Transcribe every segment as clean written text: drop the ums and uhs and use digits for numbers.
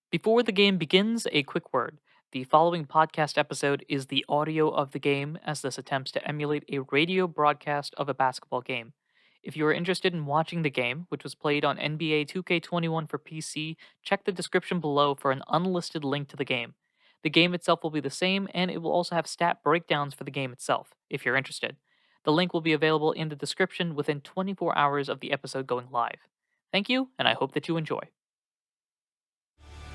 Before the game begins, a quick word. The following podcast episode is the audio of the game, as this attempts to emulate a radio broadcast of a basketball game. If you are interested in watching the game, which was played on NBA 2K21 for PC, check the description below for an unlisted link to the game. The game itself will be the same, and it will also have stat breakdowns for the game itself, if you're interested. The link will be available in the description within 24 hours of the episode going live. Thank you, and I hope that you enjoy.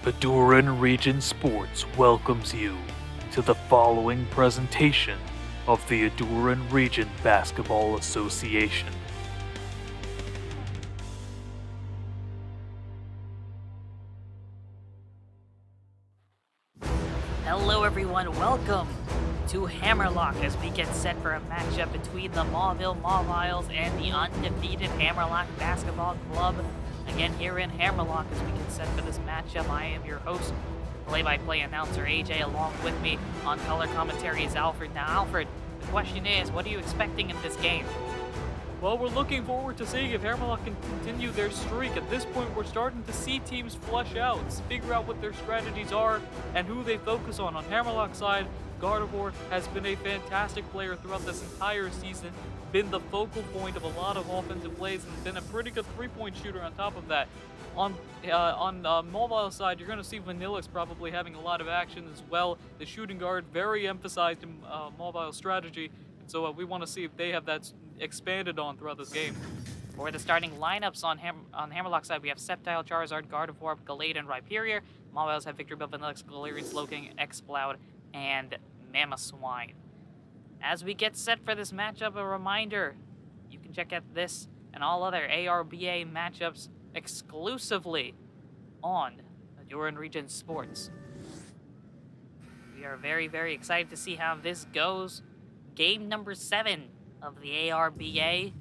Ahdurin Region Sports welcomes you to the following presentation of the Ahdurin Region Basketball Association. Hello everyone, welcome to Hammerlocke as we get set for a matchup between the Mauville Mawhiles and the undefeated Hammerlocke Basketball Club. Again, here in Hammerlocke as we get set for this matchup, I am your host, play-by-play announcer AJ. Along with me on color commentary is Alfred. Now Alfred, the question is, what are you expecting in this game? Well, we're looking forward to seeing if Hammerlocke can continue their streak. At this point, we're starting to see teams flush out, figure out what their strategies are, and who they focus on. On Hammerlocke's side, Gardevoir has been a fantastic player throughout this entire season, been the focal point of a lot of offensive plays, and been a pretty good three-point shooter on top of that. On Mawhile's side, you're going to see Vanillix probably having a lot of action as well. The shooting guard, very emphasized in Mawhile's strategy. So we want to see if they have that expanded on throughout this game. For the starting lineups on Hammerlocke's side, we have Sceptile, Charizard, Gardevoir, Gallade, and Rhyperior. Mawhiles have Victreebel, Vanillix, Galarian, Slowking, Exploud, and Mamoswine. As we get set for this matchup, a reminder, you can check out this and all other ARBA matchups exclusively on Ahdurin Region Sports. We are very, very excited to see how this goes. Game number 7 of the ARBA.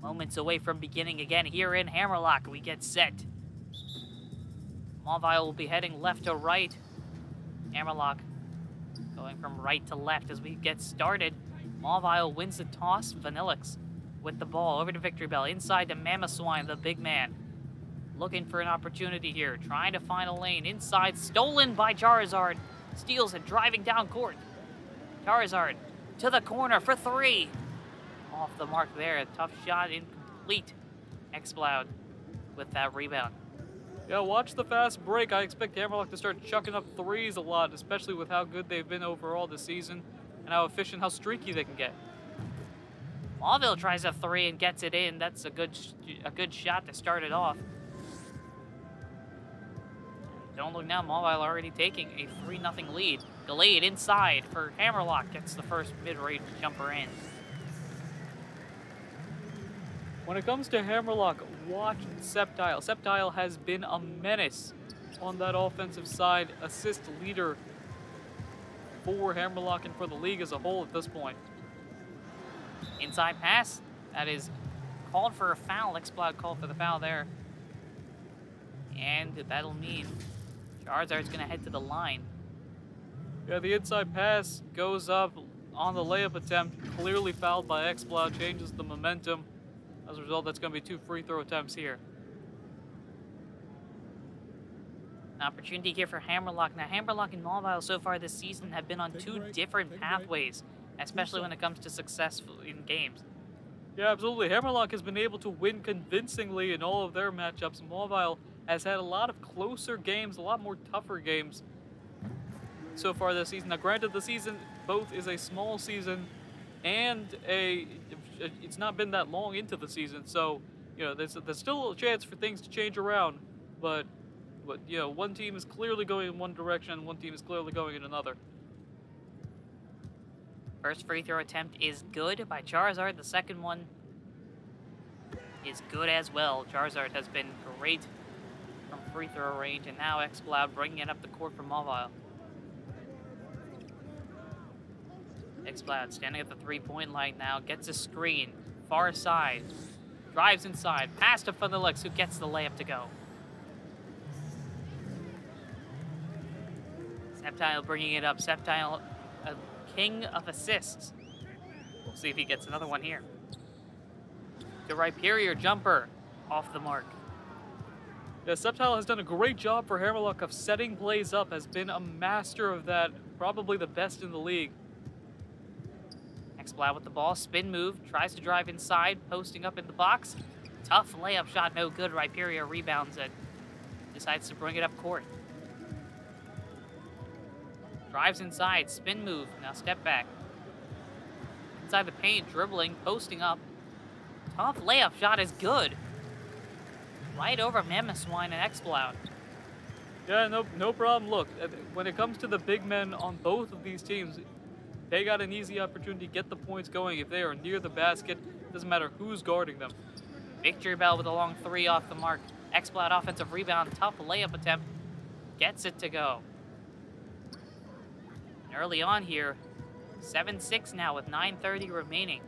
Moments away from beginning again here in Hammerlocke. We get set. Mauville will be heading left to right. Hammerlocke going from right to left as we get started. Mauville wins the toss. Vanillix with the ball over to Victreebel. Inside to Mamoswine, the big man. Looking for an opportunity here. Trying to find a lane. Inside, stolen by Charizard. Steals it, driving down court. Charizard to the corner for 3. Off the mark there. A tough shot, incomplete. Exploud with that rebound. Yeah, watch the fast break. I expect Hammerlocke to start chucking up threes a lot, especially with how good they've been overall this season and how efficient, how streaky they can get. Mauville tries a 3 and gets it in. That's a good shot to start it off. Don't look now, Mauville already taking a 3-0 lead. Gallade inside for Hammerlocke, gets the first mid-range jumper in. When it comes to Hammerlocke, watch Sceptile. Sceptile has been a menace on that offensive side, assist leader for Hammerlocke and for the league as a whole at this point. Inside pass, that is called for a foul. Exploud called for the foul there. And that'll mean Charizard's going to head to the line. Yeah, the inside pass goes up on the layup attempt, clearly fouled by Exploud, changes the momentum. As a result, that's going to be 2 free throw attempts here. An opportunity here for Hammerlocke. Now, Hammerlocke and Mauville so far this season have been on 2 different pathways, especially when it comes to success in games. Yeah, absolutely. Hammerlocke has been able to win convincingly in all of their matchups. Mauville has had a lot of closer games, a lot more tougher games so far this season. Now, granted, the season both is a small season and it's not been that long into the season, so there's still a chance for things to change around. But one team is clearly going in one direction, and one team is clearly going in another. First free throw attempt is good by Charizard. The second one is good as well. Charizard has been great from free throw range, and now Exploud bringing it up the court for Mauville. Exploud standing at the 3-point line now, gets a screen, far side, drives inside, pass to Vanillix, who gets the layup to go. Sceptile bringing it up. Sceptile, a king of assists. We'll see if he gets another one here. To Rhyperior, jumper off the mark. Yeah, Septile has done a great job for Hammerlocke of setting plays up, has been a master of that, probably the best in the league. Xbloud with the ball, spin move, tries to drive inside, posting up in the box. Tough layup shot, no good. Rhyperia rebounds it. Decides to bring it up court. Drives inside, spin move, now step back. Inside the paint, dribbling, posting up. Tough layup shot is good. Right over Mammothswine and Xbloud. Yeah, no problem. Look, when it comes to the big men on both of these teams, they got an easy opportunity to get the points going if they are near the basket. Doesn't matter who's guarding them. Victory Bell with a long three off the mark. Xbloud offensive rebound, tough layup attempt. Gets it to go. And early on here, 7-6 now with 9:30 remaining.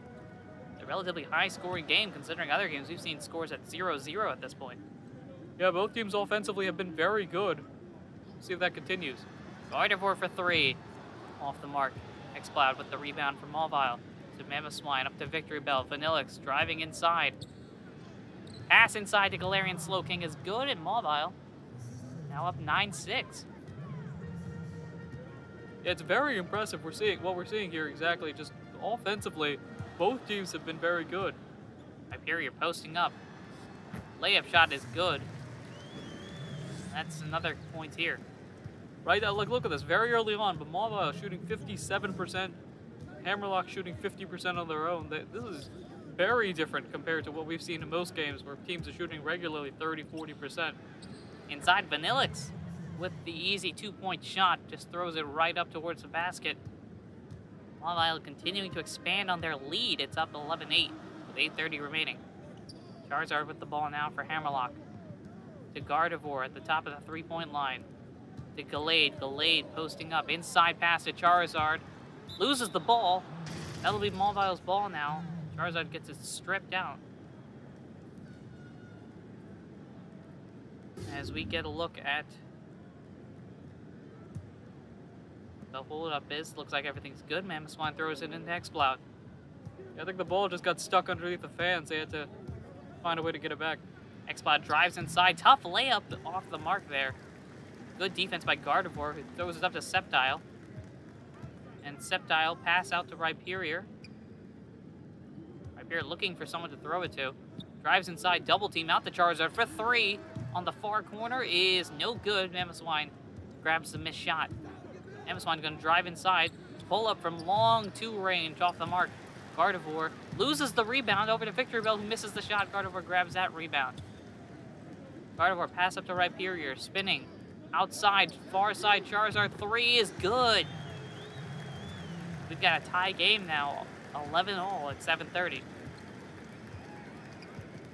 It's a relatively high-scoring game considering other games we've seen scores at 0-0 at this point. Yeah, both teams offensively have been very good. See if that continues. Gardevoir for three. Off the mark. Xbloud with the rebound from Mauville. To Mammothswine up to Victory Bell. Vanillix driving inside. Pass inside to Galarian Slowking is good, and Mauville now up 9-6. Yeah, it's very impressive. What we're seeing here exactly. Just offensively, both teams have been very good. Hyperior posting up. Layup shot is good. That's another point here. Right now, look at this. Very early on, but Mauville shooting 57%. Hammerlocke shooting 50% on their own. This is very different compared to what we've seen in most games where teams are shooting regularly 30-40%. Inside, Vanillix with the easy 2-point shot. Just throws it right up towards the basket. Mauville continuing to expand on their lead. It's up 11-8 with 8:30 remaining. Charizard with the ball now for Hammerlocke. To Gardevoir at the top of the three-point line. To Gallade. Gallade posting up. Inside pass to Charizard. Loses the ball. That'll be Mauvile's ball now. Charizard gets it stripped out. As we get a look at the hold-up looks like everything's good. Mammothswine throws it into Xbloud. Yeah, I think the ball just got stuck underneath the fans. They had to find a way to get it back. Xbloud drives inside. Tough layup off the mark there. Good defense by Gardevoir, who throws it up to Septile. And Septile pass out to Rhyperior. Rhyperior looking for someone to throw it to. Drives inside, double team out the Charizard for three. On the far corner is no good. Mammothswine grabs the missed shot. Mammothswine going to drive inside. Pull up from long two range off the mark. Gardevoir loses the rebound over to Victory Bell, who misses the shot. Gardevoir grabs that rebound. Gardevoir pass up to Rhyperior, spinning. Outside, far side, Charizard three is good. We've got a tie game now, 11-all at 7:30.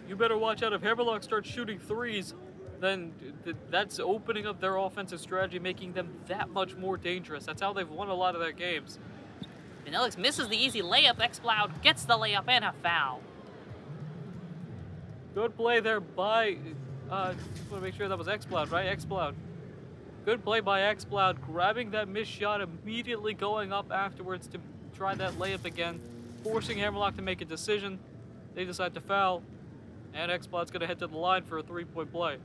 You better watch out. If Hammerlocke starts shooting threes, then that's opening up their offensive strategy, making them that much more dangerous. That's how they've won a lot of their games. Vanillix misses the easy layup. Xbloud gets the layup and a foul. Good play there by, just want to make sure that was Xbloud, right? Xbloud. Good play by Xbloud, grabbing that missed shot, immediately going up afterwards to try that layup again, forcing Hammerlocke to make a decision. They decide to foul, and Xbloud's going to head to the line for a three-point play.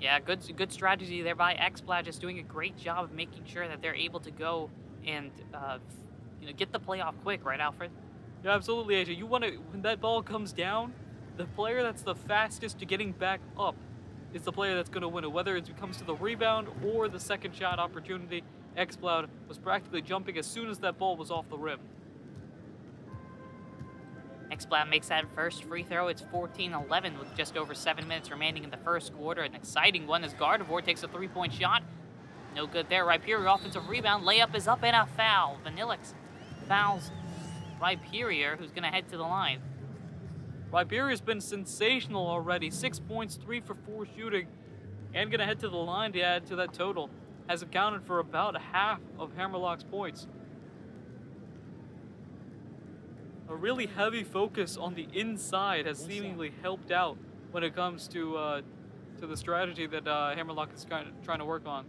Yeah, good strategy there by Xbloud, just doing a great job of making sure that they're able to go and get the play off quick, right, Alfred? Yeah, absolutely, AJ. You want to, when that ball comes down, the player that's the fastest to getting back up is the player that's going to win it, whether it comes to the rebound or the second shot opportunity. Xbloud was practically jumping as soon as that ball was off the rim. Xbloud makes that first free throw. It's 14-11 with just over 7 minutes remaining in the first quarter. An exciting one as Gardevoir takes a three-point shot. No good there. Rhyperior offensive rebound. Layup is up and a foul. Vanillix fouls Rhyperior, who's going to head to the line. Rhyperior's been sensational already. 6 points, 3 for 4 shooting, and going to head to the line to add to that total. Has accounted for about half of Hammerlocke's points. A really heavy focus on the inside has seemingly helped out when it comes to the strategy that Hammerlocke is trying to work on.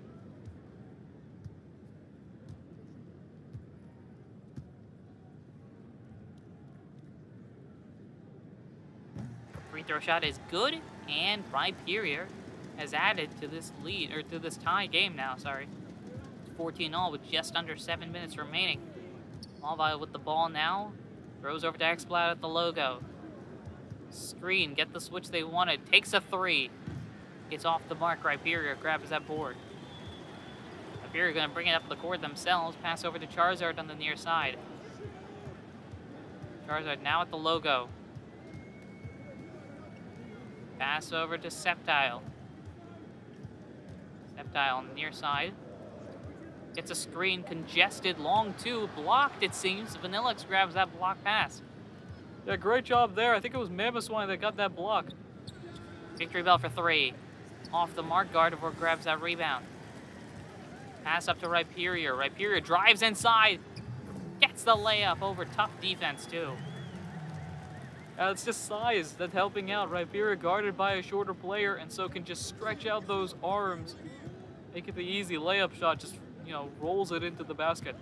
Free throw shot is good, and Rhyperior has added to this lead, or to this tie game now, sorry. 14-all with just under 7 minutes remaining. Mauville with the ball now. Throws over to Xploud at the logo. Screen, get the switch they wanted. Takes a 3. Gets off the mark. Rhyperior grabs that board. Rhyperior going to bring it up the court themselves. Pass over to Charizard on the near side. Charizard now at the logo. Pass over to Sceptile. Sceptile on the near side. Gets a screen, congested, long two, blocked it seems. Vanillix grabs that block pass. Yeah, great job there. I think it was Mamoswine that got that block. Victory Bell for 3. Off the mark, Gardevoir grabs that rebound. Pass up to Rhyperior. Rhyperior drives inside. Gets the layup over tough defense too. It's just size that's helping out. Rhyperior guarded by a shorter player, and so can just stretch out those arms. Make it the easy layup shot, just, rolls it into the basket.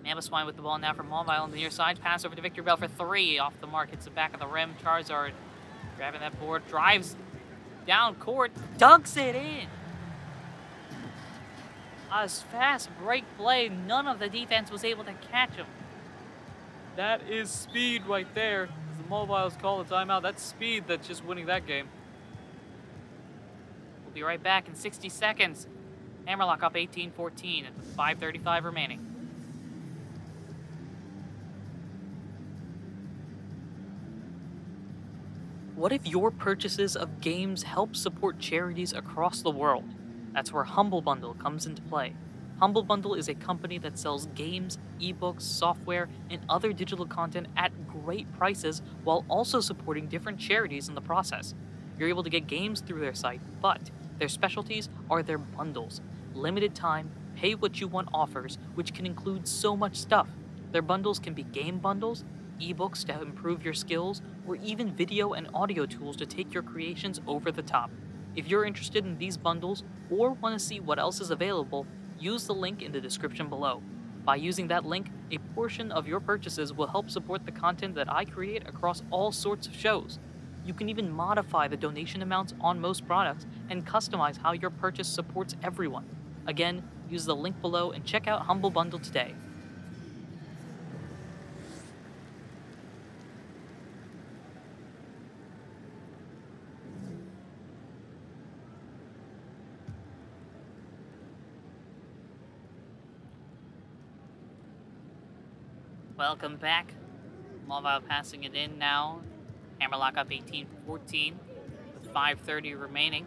Mamoswine with the ball now from Mauville on the near side. Pass over to Victor Bell for 3. Off the mark, hits the back of the rim. Charizard grabbing that board, drives down court, dunks it in. A fast break play. None of the defense was able to catch him. That is speed right there. As the Mawhiles call a timeout. That's speed that's just winning that game. We'll be right back in 60 seconds. Hammerlocke up 18-14 with 5:35 remaining. What if your purchases of games help support charities across the world? That's where Humble Bundle comes into play. Humble Bundle is a company that sells games, ebooks, software, and other digital content at great prices while also supporting different charities in the process. You're able to get games through their site, but their specialties are their bundles. Limited time, pay what you want offers, which can include so much stuff. Their bundles can be game bundles, ebooks to improve your skills, or even video and audio tools to take your creations over the top. If you're interested in these bundles or want to see what else is available, use the link in the description below. By using that link, a portion of your purchases will help support the content that I create across all sorts of shows. You can even modify the donation amounts on most products and customize how your purchase supports everyone. Again, use the link below and check out Humble Bundle today. Welcome back. Mauville passing it in now. Hammerlocke up 18-14 with 5:30 remaining.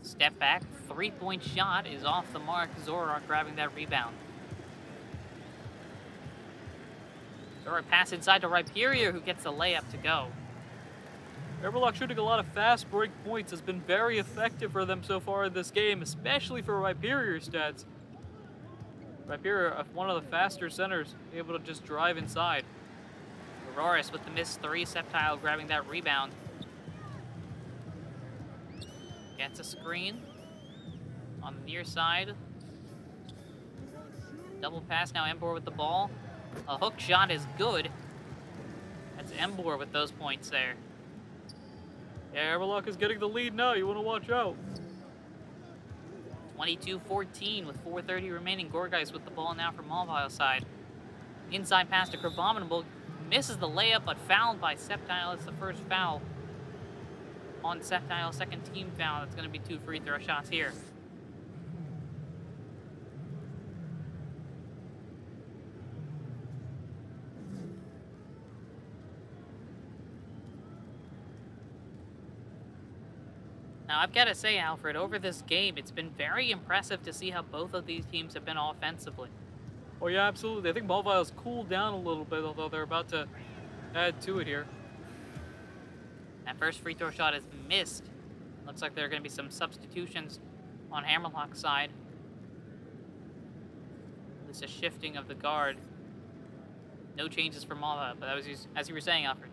Step back, 3-point shot is off the mark. Zoroark grabbing that rebound. Zoroark pass inside to Rhyperior, who gets the layup to go. Hammerlocke shooting a lot of fast break points has been very effective for them so far in this game, especially for Rhyperior stats. Rhyperior, one of the faster centers, able to just drive inside. Auroras with the missed 3, Sceptile grabbing that rebound. Gets a screen on the near side. Double pass now, Emboar with the ball. A hook shot is good. That's Emboar with those points there. Yeah, Hammerlocke is getting the lead now. You want to watch out. 22-14 with 4:30 remaining. Gorgeist with the ball now from Mauville side. Inside pass to Crabominable. Misses the layup, but fouled by Sceptile. It's the first foul on Sceptile. Second team foul. That's going to be 2 free throw shots here. Now, I've got to say, Alfred, over this game, it's been very impressive to see how both of these teams have been offensively. Oh, yeah, absolutely. I think Mawhile's cooled down a little bit, although they're about to add to it here. That first free throw shot is missed. Looks like there are going to be some substitutions on Hammerlocke's side. This is a shifting of the guard. No changes for Mauville, but that was as you were saying, Alfred.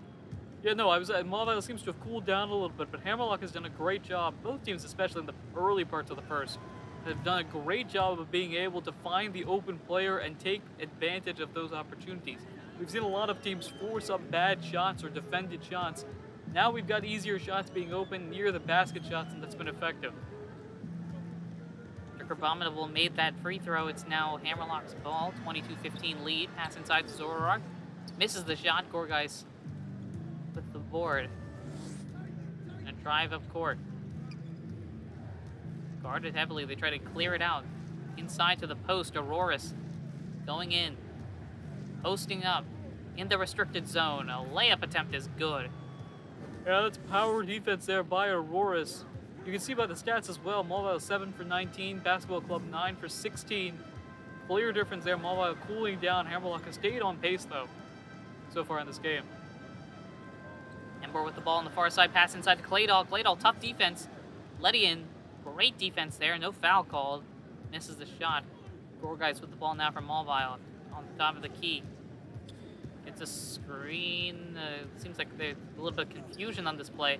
Yeah, no, Mauville seems to have cooled down a little bit, but Hammerlocke has done a great job, both teams, especially in the early parts of the first, have done a great job of being able to find the open player and take advantage of those opportunities. We've seen a lot of teams force up bad shots or defended shots. Now we've got easier shots being open near the basket shots, and that's been effective. Abominable made that free throw. It's now Hammerlocke's ball. 22-15 lead. Pass inside to Zorarok. Misses the shot. Gorgeis with the board. And a drive up court. Guarded heavily. They try to clear it out. Inside to the post. Auroras going in. Posting up in the restricted zone. A layup attempt is good. Yeah, that's power defense there by Auroras. You can see by the stats as well, Mauville 7 for 19, Basketball Club 9 for 16. Clear difference there, Mauville cooling down. Hammerlocke has stayed on pace though, so far in this game. Embor with the ball on the far side, pass inside to Claydol. Claydol, tough defense. Letty in, great defense there, no foul called. Misses the shot. Gorgeis with the ball now from Mauville on the top of the key. It's a screen. Seems like there's a little bit of confusion on this play.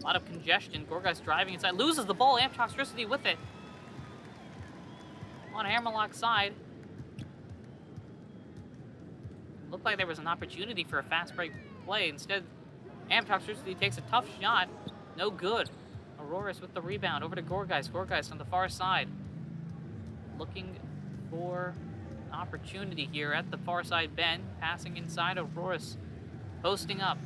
A lot of congestion. Gorgeis driving inside. Loses the ball. Amtoxtricity with it. On Hammerlocke's side. Looked like there was an opportunity for a fast break play. Instead, Amtoxtricity takes a tough shot. No good. Auroras with the rebound. Over to Gorgeis. Gorgeis on the far side. Looking for an opportunity here at the far side bend. Passing inside. Auroras posting up.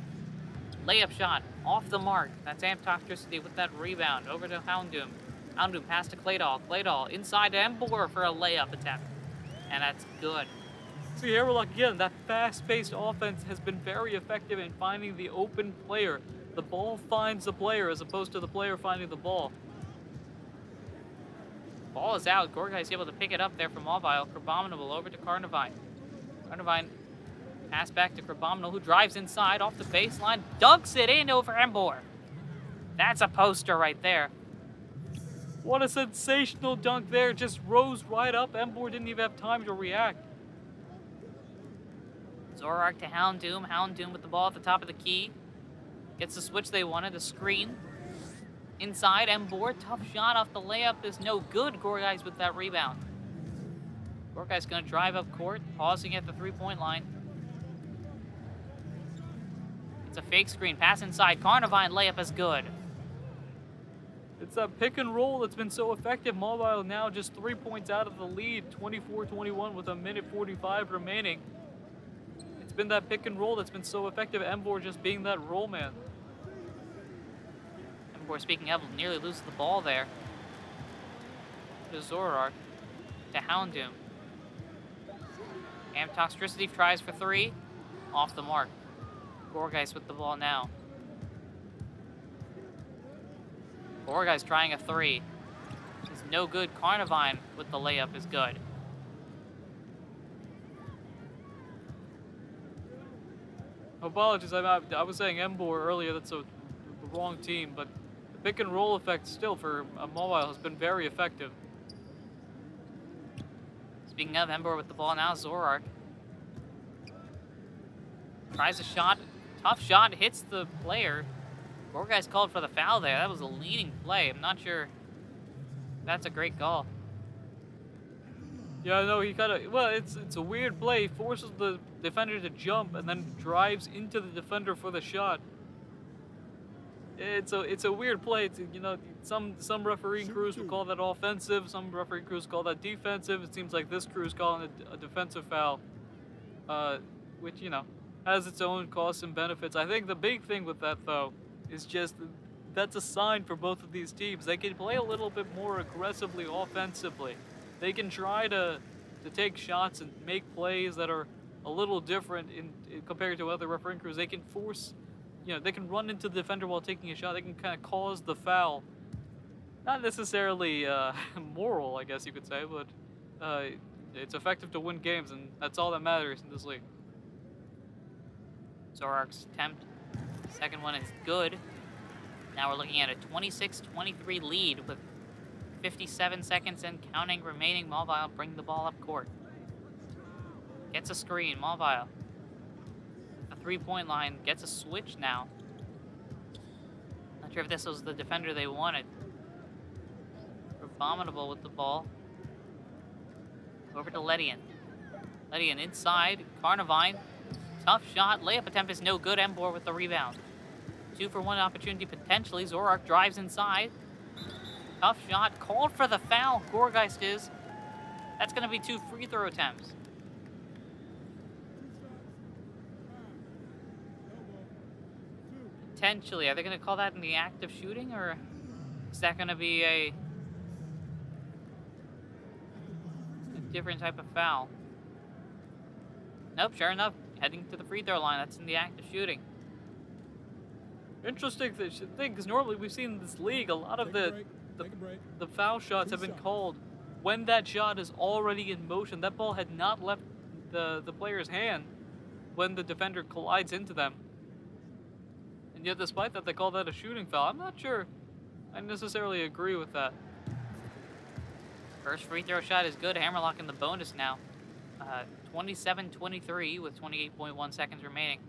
Layup shot off the mark. That's Amtoxtricity with that rebound. Over to Houndoom. Houndoom pass to Claydol. Claydol inside to Embor for a layup attempt. And that's good. See, Hammerlocke again, that fast-paced offense has been very effective in finding the open player. The ball finds the player as opposed to the player finding the ball. Ball is out. Gorgeis able to pick it up there from Mauville. Abominable over to Carnivine. Carnivine pass back to Abominable, who drives inside off the baseline, dunks it in over Embor. That's a poster right there. What a sensational dunk there. Just rose right up. Embor didn't even have time to react. Zorark to Houndoom. Houndoom with the ball at the top of the key. Gets the switch they wanted, a screen. Inside, Embor, tough shot off the layup is no good. Gorgeis with that rebound. Gorgeis gonna drive up court, pausing at the three-point line. It's a fake screen, pass inside. Carnivine layup is good. It's that pick and roll that's been so effective. Mauville now just 3 points out of the lead, 24-21 with a minute 45 remaining. It's been that pick and roll that's been so effective. Embor just being that roll man. Embor, speaking of, nearly loses the ball there. To Zorark. To Houndoom. Amtoxtricity tries for three. Off the mark. Gorgeis with the ball now. Gorgeis trying a three. Is no good. Carnivine with the layup is good. Apologies, I was saying Embor earlier, that's the wrong team, but the pick and roll effect still for Mauville has been very effective. Speaking of, Embor with the ball now, Zorark. Tries a shot. Tough shot, hits the player. Gorgeis called for the foul there. That was a leading play. I'm not sure that's a great call. Yeah, no, he kind of, well, it's a weird play. He forces the defender to jump and then drives into the defender for the shot. It's a weird play. It's, you know, some refereeing crews will call that offensive. Some refereeing crews call that defensive. It seems like this crew is calling it a defensive foul, which, you know, has its own costs and benefits. I think the big thing with that, though, is just that's a sign for both of these teams. They can play a little bit more aggressively offensively. They can try to take shots and make plays that are a little different in compared to other refereeing crews. They can force, you know, they can run into the defender while taking a shot. They can kind of cause the foul. Not necessarily moral, I guess you could say, but it's effective to win games, and that's all that matters in this league. Zorark's attempt. Second one is good. Now we're looking at a 26-23 lead with 57 seconds and counting remaining. Mauville bring the ball up court. Gets a screen. Mauville. The three-point line. Gets a switch now. Not sure if this was the defender they wanted. Abominable with the ball. Over to Ledian. Ledian inside. Carnivine. Tough shot. Layup attempt is no good. Embor with the rebound. 2-for-1 opportunity potentially. Zorak drives inside. Tough shot. Called for the foul. Gorgeist is. That's going to be 2 free throw attempts. Potentially. Are they going to call that in the act of shooting, or is that going to be a different type of foul? Nope, sure enough. Heading to the free throw line. That's in the act of shooting. Interesting thing, because normally we've seen in this league a lot of the foul shots have been called when that shot is already in motion. That ball had not left the player's hand when the defender collides into them. And yet, despite that, they call that a shooting foul. I'm not sure I necessarily agree with that. First free throw shot is good. Hammerlocke in the bonus now. 27-23 with 28.1 seconds remaining.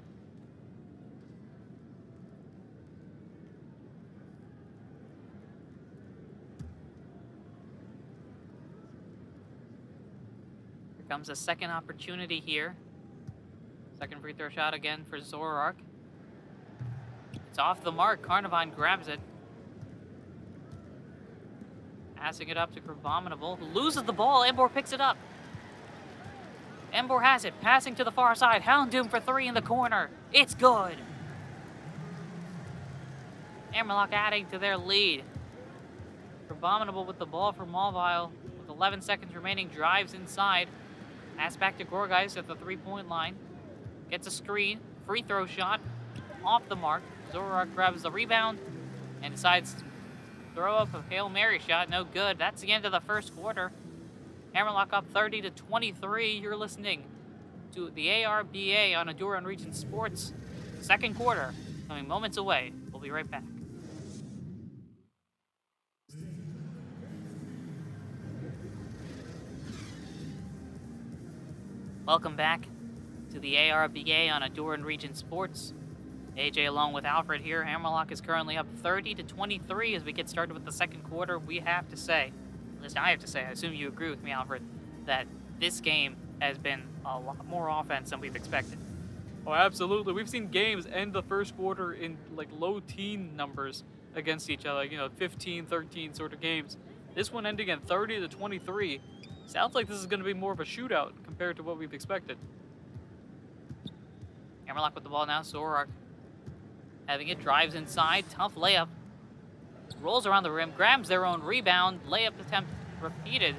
Here comes a second opportunity here. Second free throw shot again for Zorak. It's off the mark. Carnivine grabs it. Passing it up to Abominable, who loses the ball. Embor picks it up. Embor has it. Passing to the far side. Houndoom for 3 in the corner. It's good. Hammerlocke adding to their lead. Abominable with the ball for Mauville. With 11 seconds remaining, drives inside. Pass back to Gorgeist at the 3-point line. Gets a screen. Free throw shot. Off the mark. Zorak grabs the rebound and decides to throw up a Hail Mary shot. No good. That's the end of the first quarter. Hammerlocke up 30-23. You're listening to the ARBA on Ahdurin Region Sports. Second quarter coming moments away. We'll be right back. Welcome back to the ARBA on Ahdurin Region Sports. AJ along with Alfred here. Hammerlocke is currently up 30-23 as we get started with the second quarter. We have to say, at least I have to say, I assume you agree with me, Alfred, that this game has been a lot more offense than we've expected. Oh, absolutely. We've seen games end the first quarter in like low teen numbers against each other, 15, 13 sort of games. This one ending at 30-23. Sounds like this is going to be more of a shootout compared to what we've expected. Hammerlocke with the ball now. Zorak having it, drives inside. Tough layup. Rolls around the rim, grabs their own rebound. Layup attempt repeated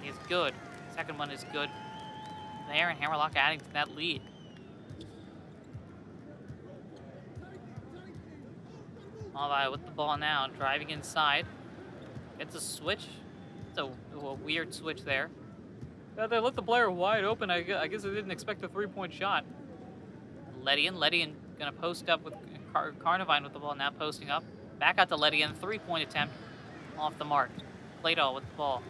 is good. Second one is good there, and Hammerlocke adding to that lead. Mauville with the ball now, driving inside. Gets a switch. It's a weird switch there. Yeah, they let the player wide open. I guess they didn't expect a three-point shot. Ledian gonna post up with Carnivine with the ball now, posting up. Back out to Ledian, 3-point attempt off the mark. Playdol with the ball.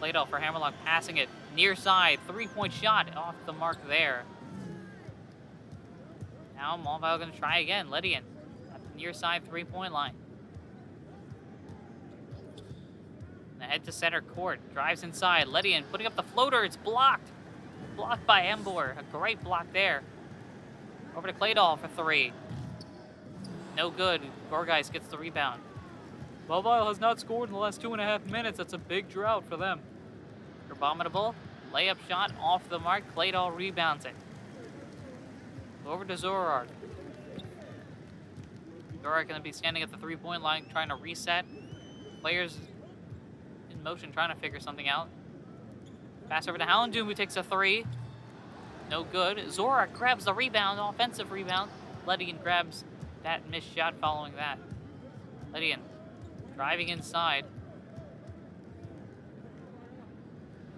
Playdol for Hammerlocke, passing it near side, 3-point shot off the mark there. Now Mauville gonna try again. Ledian at the near side 3-point line. Head to center court, drives inside. Ledian putting up the floater, it's blocked. Blocked by Embor, a great block there. Over to Claydol for 3. No good. Gorgeist gets the rebound. Mauville has not scored in the last 2.5 minutes. That's a big drought for them. Abominable. Layup shot off the mark. Claydol rebounds it. Over to Zorak. Zorak going to be standing at the 3-point line trying to reset. Players in motion trying to figure something out. Pass over to Houndoom, who takes a 3. No good. Zorak grabs the rebound, offensive rebound. Ledian grabs that missed shot following that. Ledian driving inside.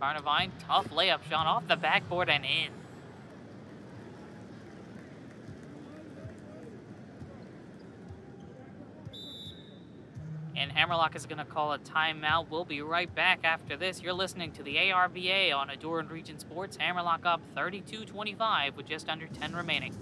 Carnivine, tough layup shot off the backboard and in. And Hammerlocke is going to call a timeout. We'll be right back after this. You're listening to the ARBA on Ahdurin Region Sports. Hammerlocke up 32-25 with just under 10 remaining.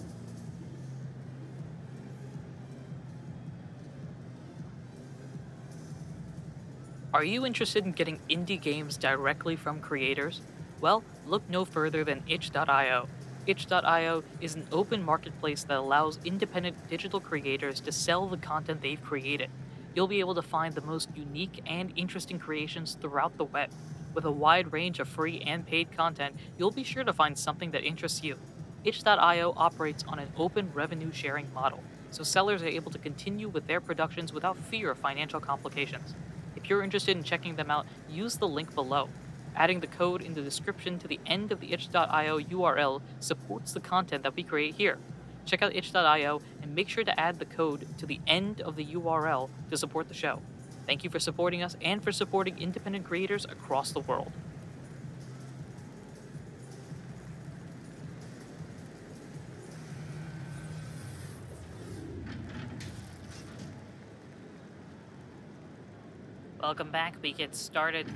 Are you interested in getting indie games directly from creators? Well, look no further than itch.io. Itch.io is an open marketplace that allows independent digital creators to sell the content they've created. You'll be able to find the most unique and interesting creations throughout the web. With a wide range of free and paid content, you'll be sure to find something that interests you. Itch.io operates on an open revenue sharing model, so sellers are able to continue with their productions without fear of financial complications. If you're interested in checking them out, use the link below. Adding the code in the description to the end of the itch.io URL supports the content that we create here. Check out itch.io and make sure to add the code to the end of the URL to support the show. Thank you for supporting us and for supporting independent creators across the world. Welcome back. We get started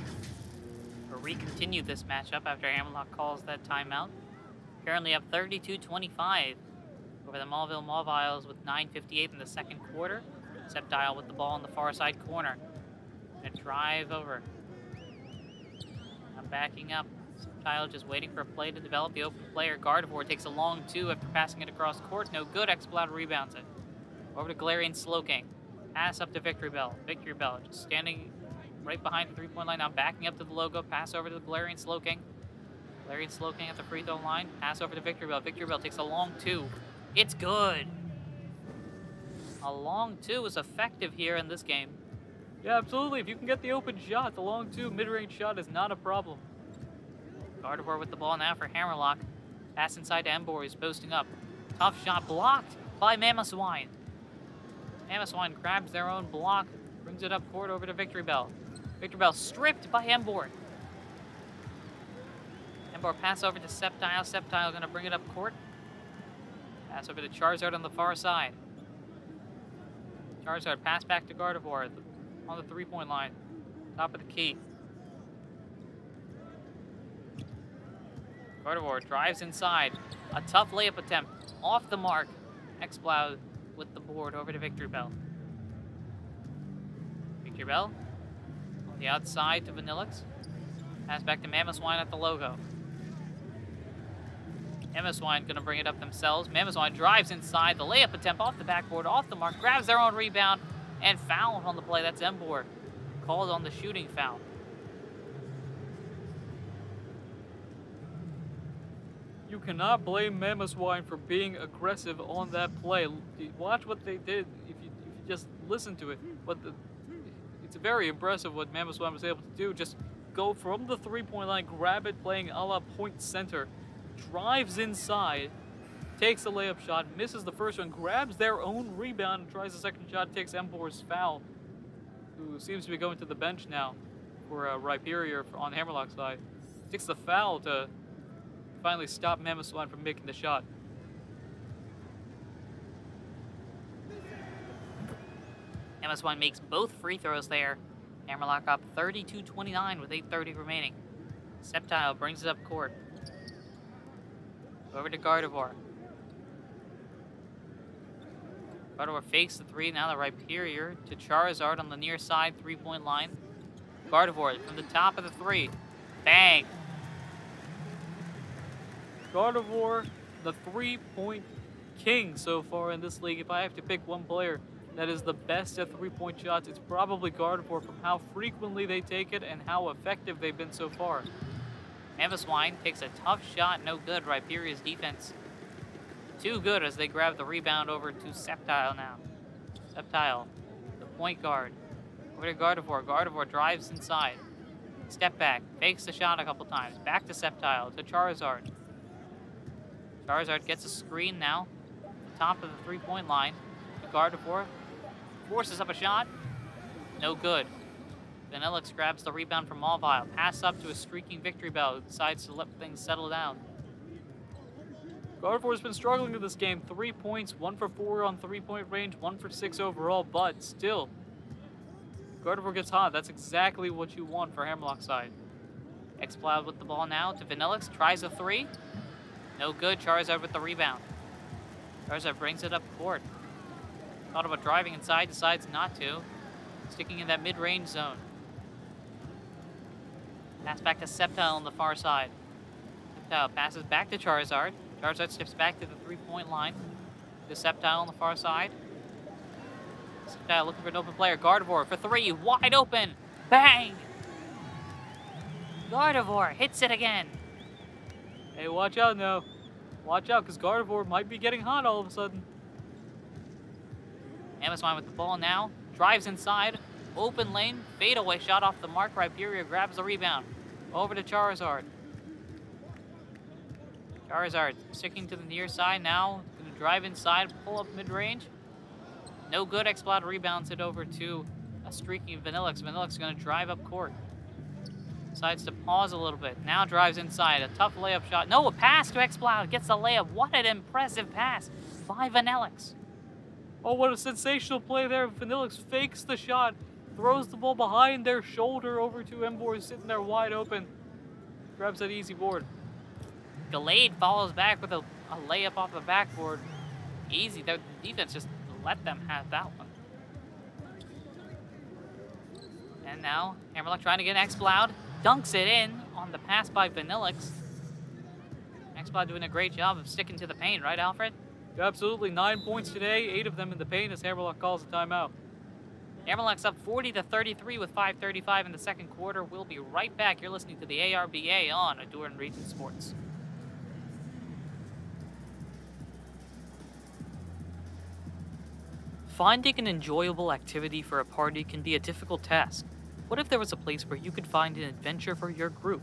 or recontinue this matchup after Hammerlocke calls that timeout. Currently up 32-25 over the Mauville Mawhiles with 9:58 in the second quarter. Septile with the ball in the far side corner. Gonna drive over. Now backing up. Septile just waiting for a play to develop. The open player, Gardevoir, takes a long two after passing it across court. No good. Exploud rebounds it. Over to Galarian Slowking. Pass up to Victory Bell. Victory Bell just standing right behind the three-point line. Now backing up to the logo. Pass over to the Galarian Slowking. Galarian Slowking at the free throw line. Pass over to Victory Bell. Victory Bell takes a long two. It's good. A long two is effective here in this game. Yeah, absolutely. If you can get the open shot, the long two mid-range shot is not a problem. Gardevoir with the ball now for Hammerlocke. Pass inside to Embor. He's posting up. Tough shot blocked by Mamoswine. Mamoswine grabs their own block. Brings it up court over to Victory Bell. Victory Bell stripped by Embor. Embor pass over to Septile. Septile going to bring it up court. Pass over to Charizard on the far side. Charizard pass back to Gardevoir on the three-point line. Top of the key. Gardevoir drives inside. A tough layup attempt. Off the mark. Exploud with the board over to Victory Bell. Victory Bell on the outside to Vanillix. Pass back to Mamoswine at the logo. Mamoswine going to bring it up themselves. Mamoswine drives inside. The layup attempt off the backboard, off the mark, grabs their own rebound, and fouled on the play. That's Embor. Called on the shooting foul. You cannot blame Mamoswine for being aggressive on that play. Watch what they did if you just listen to it. It's very impressive what Mamoswine was able to do. Just go from the three-point line, grab it, playing a la point center, drives inside, takes a layup shot, misses the first one, grabs their own rebound, and tries the second shot, takes Embor's foul, who seems to be going to the bench now for Rhyperior on Hammerlocke's side. Takes the foul to finally stop Mamoswine from making the shot. Mamoswine makes both free throws there. Hammerlocke up 32-29 with 8:30 remaining. Septile brings it up court. Over to Gardevoir. Gardevoir fakes the three, now the Rhyperior to Charizard on the near side three-point line. Gardevoir from the top of the three. Bang! Gardevoir, the three-point king so far in this league. If I have to pick one player that is the best at three-point shots, it's probably Gardevoir from how frequently they take it and how effective they've been so far. Mamoswine takes a tough shot, no good. Rhyperior's defense too good as they grab the rebound over to Septile now. Septile, the point guard. Over to Gardevoir. Gardevoir drives inside. Step back, fakes the shot a couple times. Back to Septile, to Charizard. Charizard gets a screen now. Top of the three-point line. To Gardevoir. Forces up a shot. No good. Vanillix grabs the rebound from Mauville. Pass up to a streaking Victory Bell, who decides to let things settle down. Gardevoir's been struggling in this game. 3 points, 1 for 4 on three-point range, 1 for 6 overall, but still, Gardevoir gets hot. That's exactly what you want for Hammerlocke's side. Exploud with the ball now to Vanillix. Tries a three. No good. Charizard with the rebound. Charizard brings it up court. Thought about driving inside, decides not to. Sticking in that mid-range zone. Pass back to Sceptile on the far side. Sceptile passes back to Charizard. Charizard steps back to the 3-point line. To Sceptile on the far side. Sceptile looking for an open player. Gardevoir for 3. Wide open. Bang! Gardevoir hits it again. Hey, watch out now. Watch out, because Gardevoir might be getting hot all of a sudden. Mamoswine with the ball now. Drives inside. Open lane. Fadeaway shot off the mark. Rhyperior grabs the rebound. Over to Charizard. Charizard sticking to the near side now. Going to drive inside. Pull up mid-range. No good. Exploud rebounds it over to a streaking Vanillix. Vanillix going to drive up court. Decides to pause a little bit. Now drives inside. A tough layup shot. No, a pass to Exploud. Gets the layup. What an impressive pass by Vanillix. Oh, what a sensational play there. Vanillix fakes the shot. Throws the ball behind their shoulder over to Emboar sitting there wide open. Grabs that easy board. Gallade follows back with a layup off the backboard. Easy. Their defense just let them have that one. And now, Hammerlocke trying to get Exploud. Dunks it in on the pass by Vanillix. Exploud doing a great job of sticking to the paint, right, Alfred? Absolutely. 9 points today, 8 of them in the paint as Hammerlocke calls a timeout. Hammerlocke's up 40-33 with 5:35 in the second quarter. We'll be right back. You're listening to the ARBA on Ahdurin Region Sports. Finding an enjoyable activity for a party can be a difficult task. What if there was a place where you could find an adventure for your group?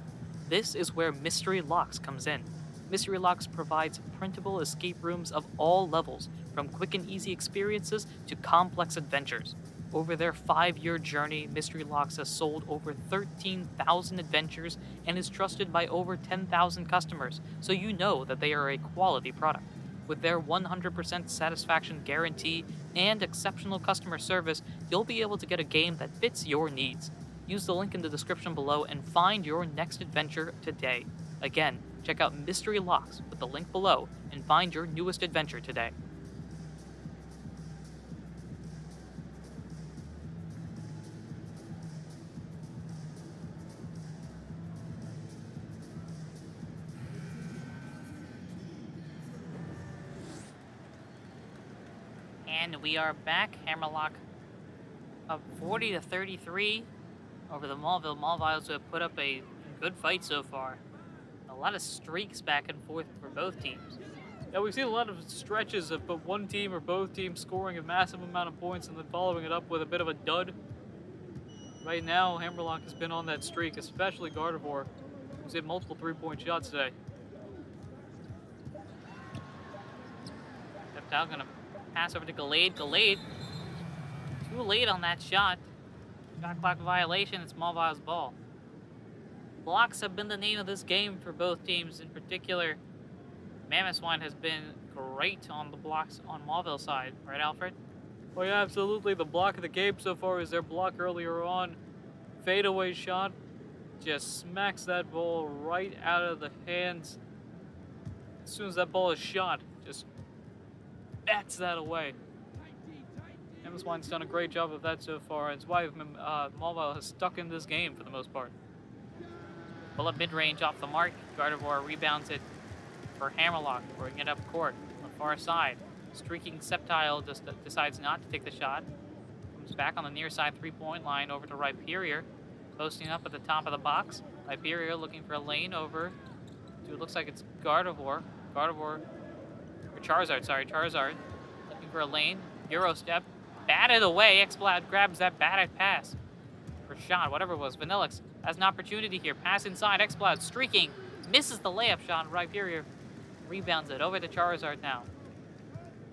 This is where Mystery Locks comes in. Mystery Locks provides printable escape rooms of all levels, from quick and easy experiences to complex adventures. Over their 5-year journey, Mystery Locks has sold over 13,000 adventures and is trusted by over 10,000 customers, so you know that they are a quality product. With their 100% satisfaction guarantee and exceptional customer service, you'll be able to get a game that fits your needs. Use the link in the description below and find your next adventure today. Again, check out Mystery Locks with the link below and find your newest adventure today. And we are back. Hammerlocke up 40-33 over the Mauville Mawhiles, who have put up a good fight so far. A lot of streaks back and forth for both teams. Yeah, we've seen a lot of stretches of but one team or both teams scoring a massive amount of points and then following it up with a bit of a dud. Right now, Hammerlocke has been on that streak, especially Gardevoir, who's hit multiple 3-point shots today. Sceptile gonna pass over to Gallade. Gallade, too late on that shot. Shot clock violation. It's Mawhile's ball. Blocks have been the name of this game for both teams. In particular, Mamoswine has been great on the blocks on Mauville's side. Right, Alfred? Oh yeah, absolutely. The block of the game so far is their block earlier on. Fadeaway shot. Just smacks that ball right out of the hands. As soon as that ball is shot, just bats that away. Mamoswine's done a great job of that so far. It's why Mauville has stuck in this game for the most part. Pull up mid-range off the mark. Gardevoir rebounds it for Hammerlocke, bringing it up court on the far side. Streaking Sceptile just decides not to take the shot. Comes back on the near side 3-point line over to Rhyperior. Posting up at the top of the box. Rhyperior looking for a lane over to, it looks like it's Gardevoir. Charizard. Looking for a lane. Euro step. Batted away. Exploud grabs that batted pass. Or shot, whatever it was. Vanillix has an opportunity here. Pass inside. Exploud streaking. Misses the layup shot. Rhyperior rebounds it. Over to Charizard now.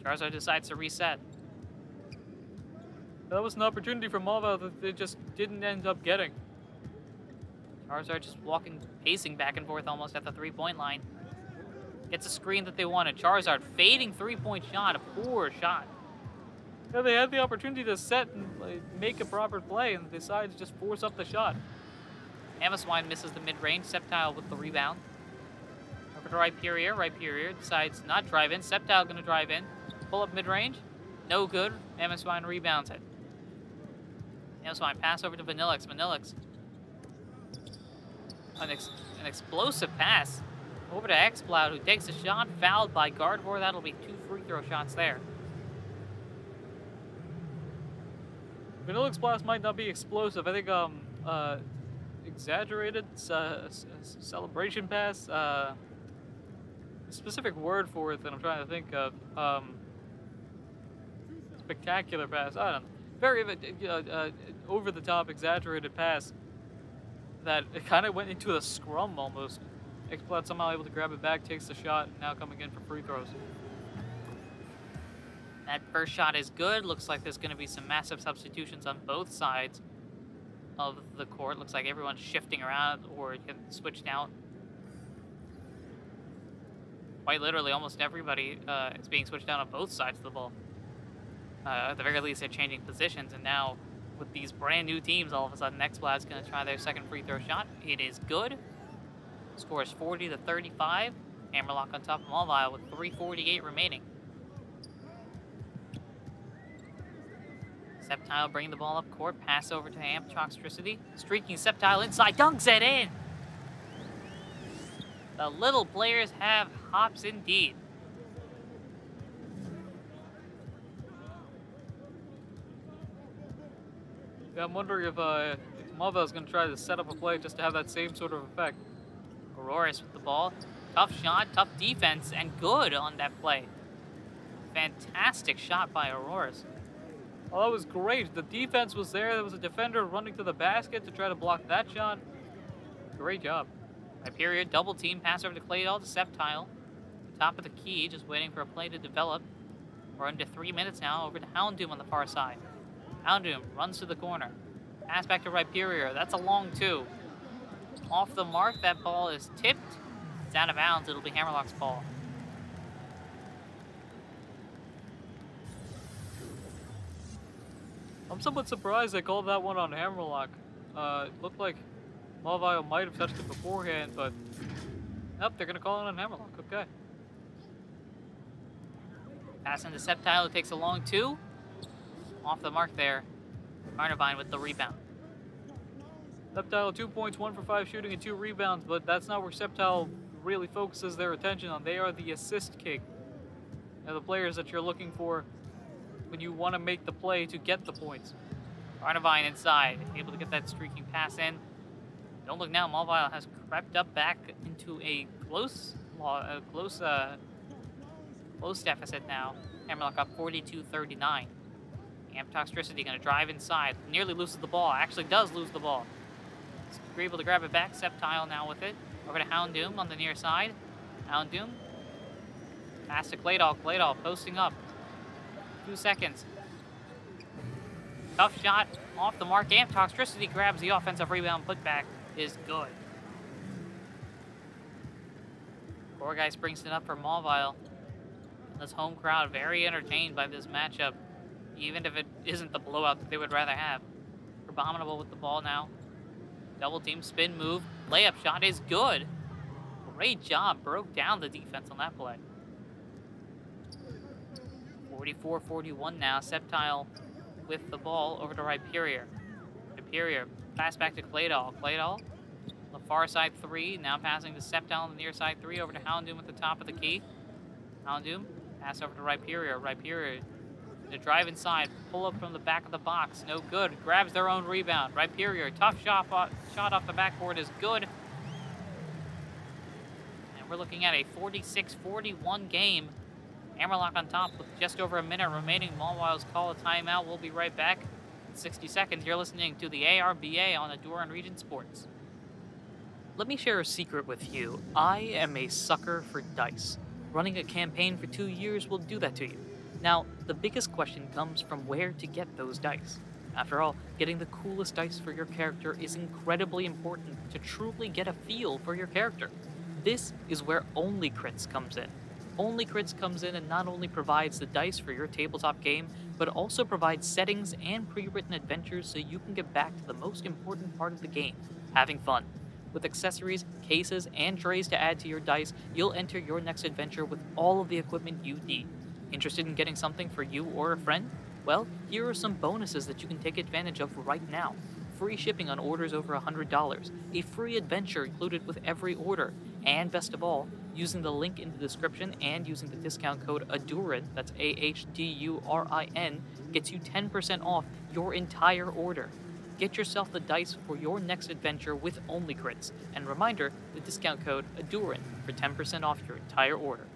Charizard decides to reset. That was an opportunity for Mauville that they just didn't end up getting. Charizard just pacing back and forth almost at the 3-point line. Gets a screen that they wanted. Charizard fading 3-point shot. A poor shot. Yeah, they had the opportunity to set and make a proper play and decided to just force up the shot. Mamoswine misses the mid-range. Sceptile with the rebound. Over to Rhyperior. Rhyperior decides not drive in. Sceptile going to drive in. Pull up mid-range. No good. Mamoswine rebounds it. Mamoswine pass over to Vanillix. Vanillix an explosive pass over to Xploud, who takes a shot, fouled by Gardevoir. That'll be 2 free throw shots there. Vanilla Blast might not be explosive. I think exaggerated celebration pass. A specific word for it that I'm trying to think of. Spectacular pass. I don't know. Very over the top, exaggerated pass that it kind of went into a scrum almost. Xploud somehow able to grab it back, takes the shot, now coming in for free throws. That first shot is good. Looks like there's going to be some massive substitutions on both sides of the court. Looks like everyone's shifting around or getting switched out. Quite literally, almost everybody is being switched out on both sides of the ball. At the very least, they're changing positions, and now with these brand new teams, all of a sudden, Xploud's going to try their second free throw shot. It is good. Score is 40-35. Hammerlocke on top of Mauville with 3:48 remaining. Sceptile bringing the ball up court, pass over to Amptoxtricity. Streaking Sceptile inside, dunks it in! The little players have hops indeed. Yeah, I'm wondering if Mauville's going to try to set up a play just to have that same sort of effect. Auroras with the ball. Tough shot, tough defense, and good on that play. Fantastic shot by Auroras. Oh, that was great. The defense was there. There was a defender running to the basket to try to block that shot. Great job. Hyperior double team, pass over to Claydol to Sceptile. Top of the key, just waiting for a play to develop. We're under 3 minutes now, over to Houndoom on the far side. Houndoom runs to the corner. Pass back to Hyperior. That's a long 2. Off the mark, that ball is tipped. It's out of bounds. It'll be Hammerlocke's ball. I'm somewhat surprised they called that one on Hammerlocke. It looked like Mauville might have touched it beforehand, but nope, they're going to call it on Hammerlocke. Okay. Pass into Sceptile, who takes a long 2. Off the mark there. Carnivine with the rebound. Sceptile 2 points, 1 for 5 shooting, and 2 rebounds, but that's not where Sceptile really focuses their attention on. They are the assist king. They're the players that you're looking for when you want to make the play to get the points. Carnivine inside, able to get that streaking pass in. Don't look now, Mauville has crept up back into a close deficit now. Hammerlocke up 42-39. Amptoxtricity going to drive inside. Nearly loses the ball. Actually does lose the ball. We're able to grab it back. Sceptile now with it. Over to Houndoom on the near side. Houndoom. Pass to Claydol. Claydol posting up. 2 seconds. Tough shot. Off the mark. Amptoxtricity grabs the offensive rebound. Putback is good. Gorgeist brings it up for Mauville. This home crowd very entertained by this matchup, even if it isn't the blowout that they would rather have. Abominable with the ball now. Double team spin move. Layup shot is good. Great job. Broke down the defense on that play. 44-41 now. Sceptile with the ball over to Hyperior. Hyperior pass back to Claydol. Claydol, the far side 3. Now passing to Sceptile on the near side 3 over to Houndoom at the top of the key. Houndoom pass over to Hyperior. Hyperior to drive inside, pull up from the back of the box, no good. Grabs their own rebound. Hyperior, tough shot off the backboard is good. And we're looking at a 46-41 game. Hammerlocke on top with just over a minute remaining. Mawhiles call a timeout. We'll be right back in 60 seconds. You're listening to the ARBA on Ahdurin Region Sports. Let me share a secret with you. I am a sucker for dice. Running a campaign for 2 years will do that to you. Now, the biggest question comes from where to get those dice. After all, getting the coolest dice for your character is incredibly important to truly get a feel for your character. This is where Only Crits comes in. Only Crits comes in and not only provides the dice for your tabletop game, but also provides settings and pre-written adventures so you can get back to the most important part of the game, having fun. With accessories, cases, and trays to add to your dice, you'll enter your next adventure with all of the equipment you need. Interested in getting something for you or a friend? Well, here are some bonuses that you can take advantage of right now. free shipping on orders over $100, a free adventure included with every order, and best of all, using the link in the description and using the discount code AHDURIN, that's AHDURIN, gets you 10% off your entire order. Get yourself the dice for your next adventure with Only Crits, and reminder, the discount code AHDURIN for 10% off your entire order.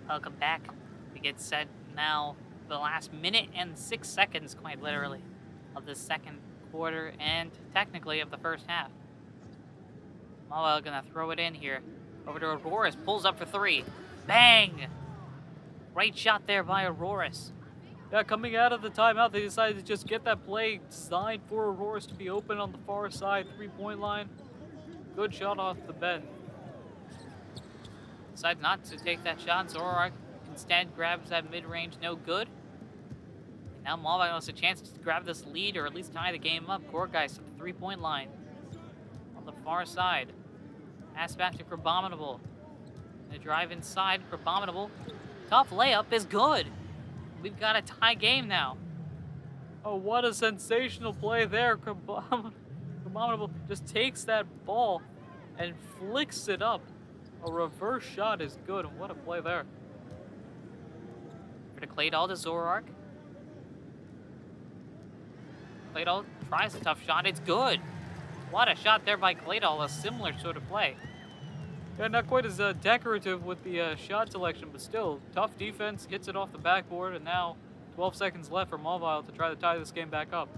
Welcome back. We get set now the last minute and 6 seconds, quite literally, of the second quarter and technically of the first half. Mawhiles gonna throw it in here. Over to Auroras, pulls up for 3. Bang! Great shot there by Auroras. Yeah, coming out of the timeout, they decided to just get that play designed for Auroras to be open on the far side 3-point line. Good shot off the bend. Decides not to take that shot. Zoroark instead grabs that mid-range, no good. And now Mauville has a chance to grab this lead or at least tie the game up. Gorgeist at the 3-point line on the far side. Pass back to Crabominable. The drive inside, Crabominable. Tough layup is good. We've got a tie game now. Oh, what a sensational play there. Crabominable just takes that ball and flicks it up. A reverse shot is good, and what a play there. For the Claydol to Zoroark. Claydol tries a tough shot. It's good. What a shot there by Claydol. A similar sort of play. Yeah, not quite as decorative with the shot selection, but still, tough defense, gets it off the backboard, and now 12 seconds left for Mauville to try to tie this game back up.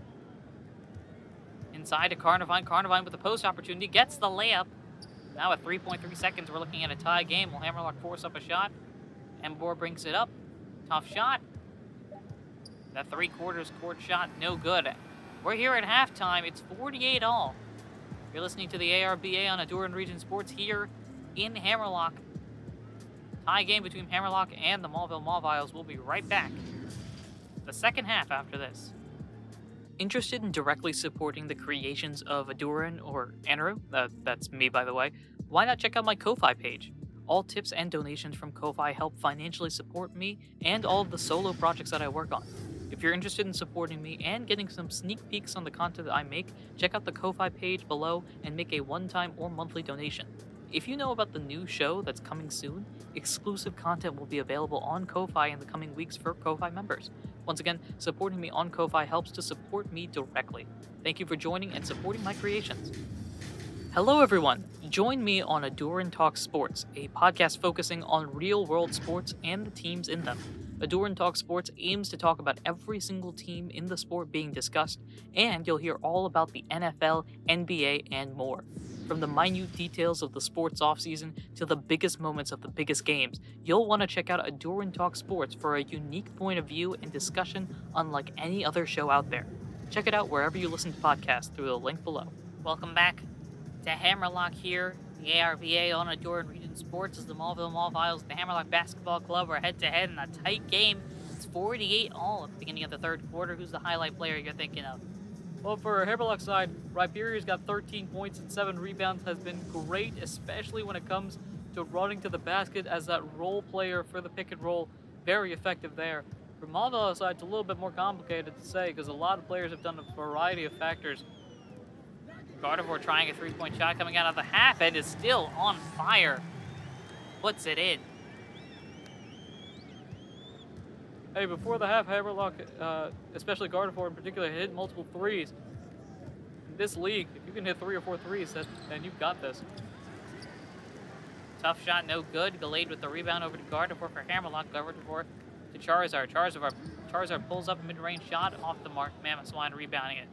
Inside to Carnivine. Carnivine with the post opportunity. Gets the layup. Now at 3.3 seconds, we're looking at a tie game. Will Hammerlocke force up a shot? Embor brings it up. Tough shot. That 3/4 court shot, no good. We're here at halftime. It's 48 all. You're listening to the ARBA on Ahdurin Region Sports here in Hammerlocke. Tie game between Hammerlocke and the Mauville Mawhiles. We'll be right back. The second half after this. Interested in directly supporting the creations of Ahdurin or Anaru? That's me, by the way. Why not check out my Ko-Fi page? All tips and donations from Ko-Fi help financially support me and all of the solo projects that I work on. If you're interested in supporting me and getting some sneak peeks on the content that I make, check out the Ko-Fi page below and make a one-time or monthly donation. If you know about the new show that's coming soon, exclusive content will be available on Ko-Fi in the coming weeks for Ko-Fi members. Once again, supporting me on Ko-Fi helps to support me directly. Thank you for joining and supporting my creations. Hello everyone! Join me on Ahdurin Talks Sports, a podcast focusing on real-world sports and the teams in them. Ahdurin Talks Sports aims to talk about every single team in the sport being discussed, and you'll hear all about the NFL, NBA, and more. From the minute details of the sports offseason to the biggest moments of the biggest games, you'll want to check out Ahdurin Talks Sports for a unique point of view and discussion unlike any other show out there. Check it out wherever you listen to podcasts through the link below. Welcome back to Hammerlocke here. The ARBA on Ahdurin Region Sports is the Mauville Mawhiles, the Hammerlocke Basketball Club. We're head-to-head in a tight game. It's 48 all at the beginning of the third quarter. Who's the highlight player you're thinking of? Well, for Hammerlocke's side, Riperia's got 13 points and 7 rebounds, has been great, especially when it comes to running to the basket as that role player for the pick and roll. Very effective there. For Mauville's side, it's a little bit more complicated to say because a lot of players have done a variety of factors. Gardevoir trying a 3-point shot coming out of the half end is still on fire. Puts it in. Hey, before the half, Hammerlocke, especially Gardevoir in particular, hit multiple threes. In this league, if you can hit 3 or 4 threes, then you've got this. Tough shot, no good. Delayed with the rebound over to Gardevoir for Hammerlocke. Gardevoir to Charizard. Charizard pulls up a mid-range shot off the mark. Mammothswine rebounding it.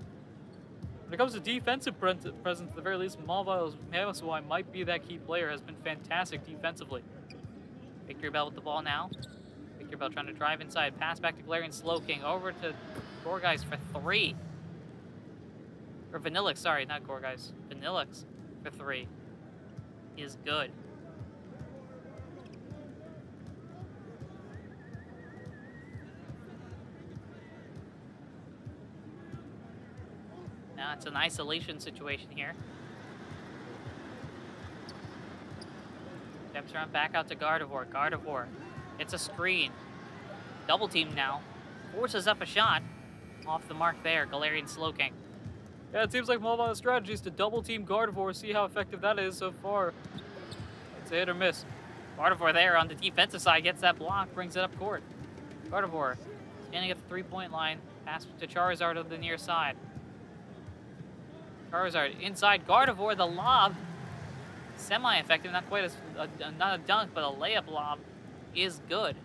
When it comes to defensive presence, at the very least, Mauville's Mammothswine might be that key player. Has been fantastic defensively. Victory Bell with the ball now. Victory Bell trying to drive inside. Pass back to Galarian Slowking. Over to Gorgeist for 3. Or Vanillix, sorry, not Gorgeist. Vanillix for 3 is good. Now it's an isolation situation here. Steps around back out to Gardevoir. Gardevoir. It's a screen. Double team now. Forces up a shot. Off the mark there, Galarian Slowking. Yeah, it seems like Mawhile's strategy is to double team Gardevoir, see how effective that is so far. It's a hit or miss. Gardevoir there on the defensive side gets that block, brings it up court. Gardevoir standing at the 3-point line, pass to Charizard on the near side. Charizard inside Gardevoir, the lob. Semi-effective, not quite not a dunk, but a layup lob is good.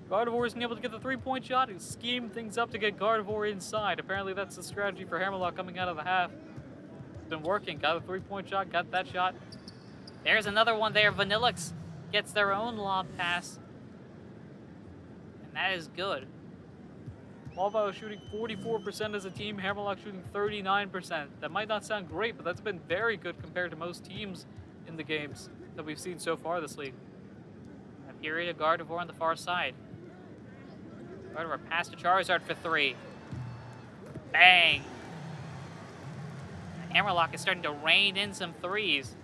Gardevoir isn't able to get the 3-point shot. He schemed things up to get Gardevoir inside. Apparently that's the strategy for Hammerlocke coming out of the half. It's been working. Got a 3-point shot, got that shot. There's another one there. Vanillix gets their own lob pass. And that is good. Mauville shooting 44% as a team, Hammerlocke shooting 39%. That might not sound great, but that's been very good compared to most teams in the games that we've seen so far this league. Period to Gardevoir on the far side. Gardevoir pass to Charizard for 3. Bang! And Hammerlocke is starting to rain in some threes.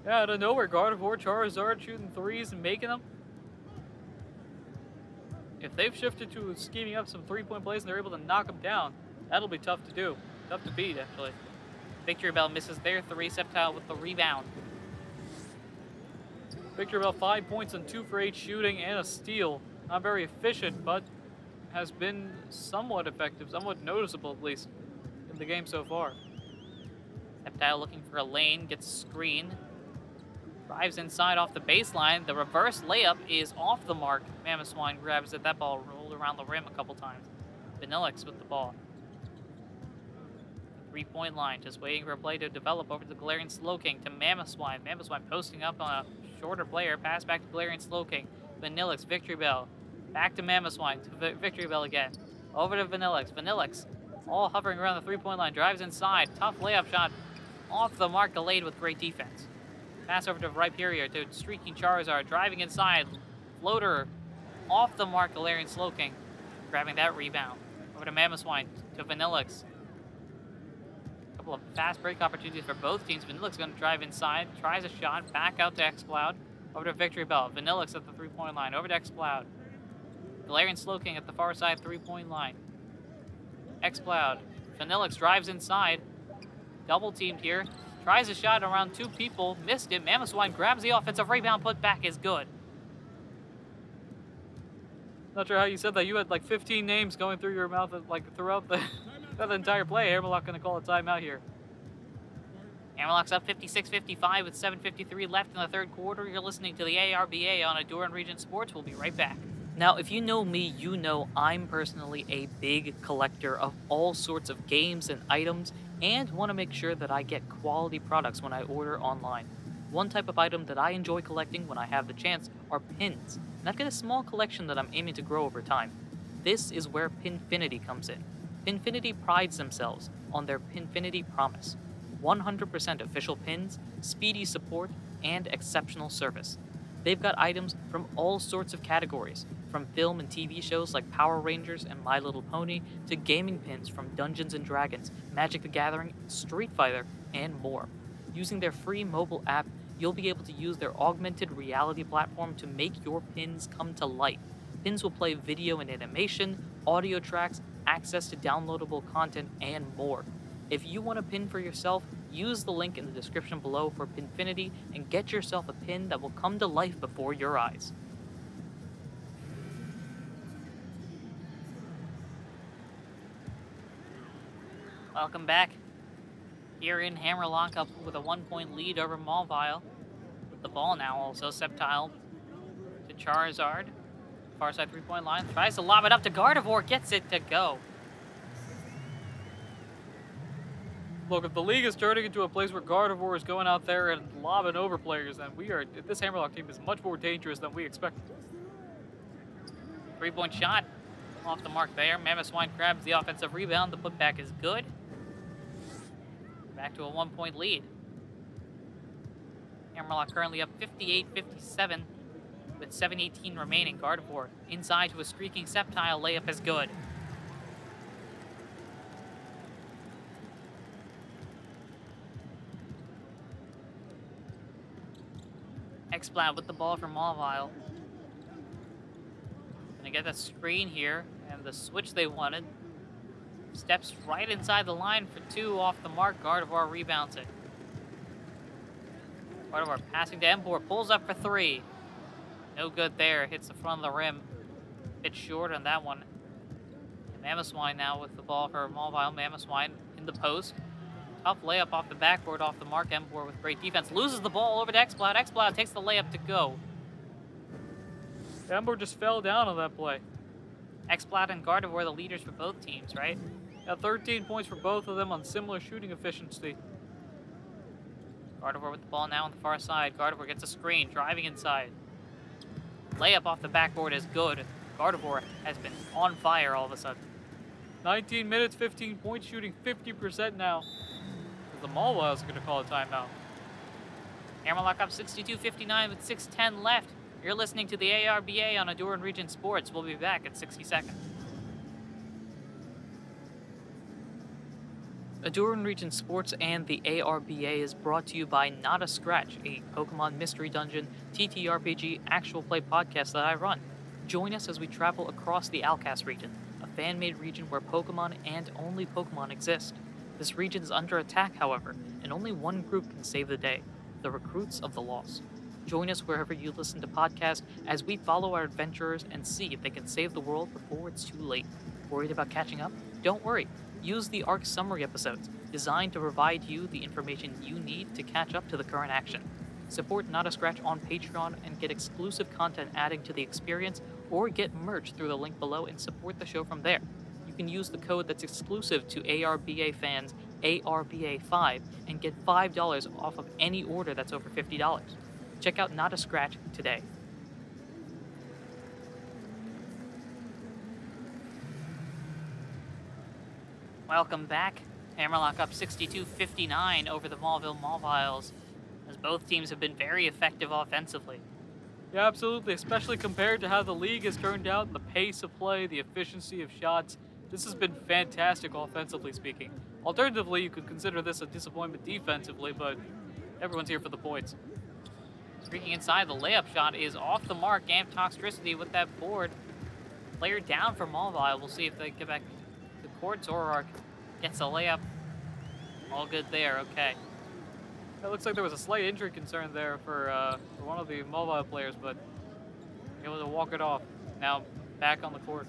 Yeah, out of nowhere, Gardevoir, Charizard shooting threes and making them. If they've shifted to scheming up some 3-point plays and they're able to knock them down, that'll be tough to do. Tough to beat, actually. Victory Bell misses their 3. Sceptile with the rebound. Victor Bell 5 points on 2 for 8 shooting and a steal. Not very efficient, but has been somewhat effective, somewhat noticeable at least in the game so far. Sceptile looking for a lane, gets a screen. Drives inside off the baseline. The reverse layup is off the mark. Mamoswine grabs it. That ball rolled around the rim a couple times. Vanillix with the ball. 3-point line, just waiting for a play to develop over to Galarian Slowking to Mamoswine. Mamoswine posting up on a shorter player. Pass back to Galarian Slowking. Vanillix, Victory Bell. Back to Mamoswine. To Victory Bell again. Over to Vanillix. Vanillix, all hovering around the 3-point line. Drives inside. Tough layup shot. Off the mark, delayed with great defense. Pass over to Rhyperior to streaking Charizard. Driving inside. Floater. Off the mark, Galarian Slowking. Grabbing that rebound. Over to Mamoswine. To Vanillix. Couple of fast break opportunities for both teams. Vanillix going to drive inside, tries a shot, back out to X-Cloud, over to Victory Bell. Vanillix at the 3-point line, over to X-Cloud. Galarian Slowking at the far side 3-point line. X-Cloud. Vanillix drives inside, double teamed here, tries a shot around 2 people, missed it. Mamoswine grabs the offensive rebound, put back is good. Not sure how you said that. You had like 15 names going through your mouth like throughout the entire play. Hammerlocke going to call a timeout here. Hammerlocke's up 56-55 with 7:53 left in the third quarter. You're listening to the ARBA on Ahdurin Region Sports. We'll be right back. Now, if you know me, you know I'm personally a big collector of all sorts of games and items and want to make sure that I get quality products when I order online. One type of item that I enjoy collecting when I have the chance are pins, and I've got a small collection that I'm aiming to grow over time. This is where Pinfinity comes in. Pinfinity prides themselves on their Pinfinity promise. 100% official pins, speedy support, and exceptional service. They've got items from all sorts of categories, from film and TV shows like Power Rangers and My Little Pony, to gaming pins from Dungeons & Dragons, Magic the Gathering, Street Fighter, and more. Using their free mobile app, you'll be able to use their augmented reality platform to make your pins come to life. Pins will play video and animation, audio tracks, access to downloadable content, and more. If you want a pin for yourself, use the link in the description below for Pinfinity and get yourself a pin that will come to life before your eyes. Welcome back. Here in Hammerlocke, up with a 1-point lead over Mauville. With the ball now also, Sceptile to Charizard. Far side 3-point line, tries to lob it up to Gardevoir, gets it to go. Look, if the league is turning into a place where Gardevoir is going out there and lobbing over players, then this Hammerlocke team is much more dangerous than we expected. 3-point shot off the mark there. Mamoswine grabs the offensive rebound. The putback is good. Back to a 1-point lead. Hammerlocke currently up 58-57 with 7:18 remaining. Gardevoir inside to a streaking Sceptile. Layup is good. X-Splat with the ball from Mauville. Gonna get that screen here. And the switch they wanted steps right inside the line for 2 off the mark. Gardevoir rebounds it. Gardevoir passing to Embor, pulls up for 3. No good there. Hits the front of the rim. Bit short on that one. And Mamoswine now with the ball for Mauville. Mamoswine in the post. Tough layup off the backboard, off the mark. Embor with great defense. Loses the ball over to Xploud. Xploud takes the layup to go. Embor just fell down on that play. Xploud and Gardevoir were the leaders for both teams, right? Got 13 points for both of them on similar shooting efficiency. Gardevoir with the ball now on the far side. Gardevoir gets a screen, driving inside. Layup off the backboard is good. Gardevoir has been on fire all of a sudden. 19 minutes, 15 points, shooting 50% now. The Mawhiles are going to call a timeout. Hammerlocke up 62-59 with 6:10 left. You're listening to the ARBA on Ahdurin Region Sports. We'll be back in 60 seconds. Ahdurin Region Sports and the ARBA is brought to you by Not a Scratch, a Pokemon Mystery Dungeon TTRPG actual play podcast that I run. Join us as we travel across the Alcast region, a fan-made region where Pokemon and only Pokemon exist. This region is under attack, however, and only one group can save the day, the Recruits of the Lost. Join us wherever you listen to podcasts as we follow our adventurers and see if they can save the world before it's too late. Worried about catching up? Don't worry. Use the ARC summary episodes, designed to provide you the information you need to catch up to the current action. Support Not a Scratch on Patreon and get exclusive content adding to the experience, or get merch through the link below and support the show from there. You can use the code that's exclusive to ARBA fans, ARBA5, and get $5 off of any order that's over $50. Check out Not a Scratch today. Welcome back. Hammerlocke up 62-59 over the Mauville Mawhiles, as both teams have been very effective offensively. Yeah, absolutely, especially compared to how the league has turned out, the pace of play, the efficiency of shots. This has been fantastic offensively speaking. Alternatively, you could consider this a disappointment defensively, but everyone's here for the points. Streaking inside, the layup shot is off the mark. Amtoxtricity with that board. Player down for Mauville. We'll see if they get back to court. Zoroark gets a layup. All good there, okay. It looks like there was a slight injury concern there for one of the Mauville players, but able to walk it off. Now back on the court.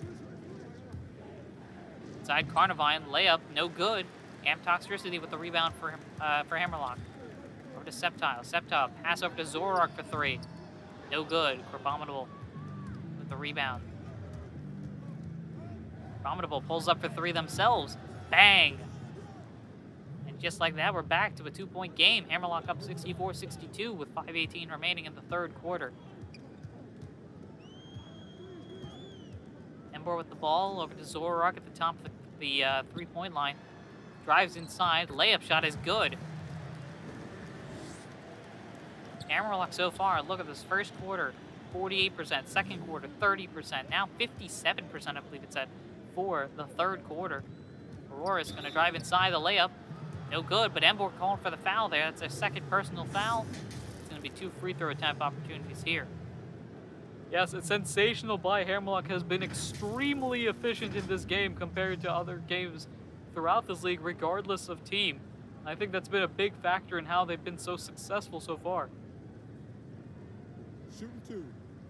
Inside Carnivine, layup, no good. Amtoxtricity with the rebound for Hammerlocke. Over to Sceptile. Sceptile, pass over to Zoroark for 3. No good. Crabominable with the rebound. Crabominable pulls up for 3 themselves. Bang! And just like that, we're back to a 2-point game. Hammerlocke up 64-62 with 5:18 remaining in the third quarter. Embor with the ball over to Zoroark at the top of the 3-point line. Drives inside. Layup shot is good. Hammerlocke so far, look at this first quarter, 48%, second quarter, 30%, now 57%, I believe it said, for the third quarter. Aurora's going to drive inside the layup. No good, but Embor calling for the foul there. That's their second personal foul. It's going to be 2 free throw attempt opportunities here. Yes, it's sensational by Hammerlocke has been extremely efficient in this game compared to other games throughout this league, regardless of team. I think that's been a big factor in how they've been so successful so far. Shooting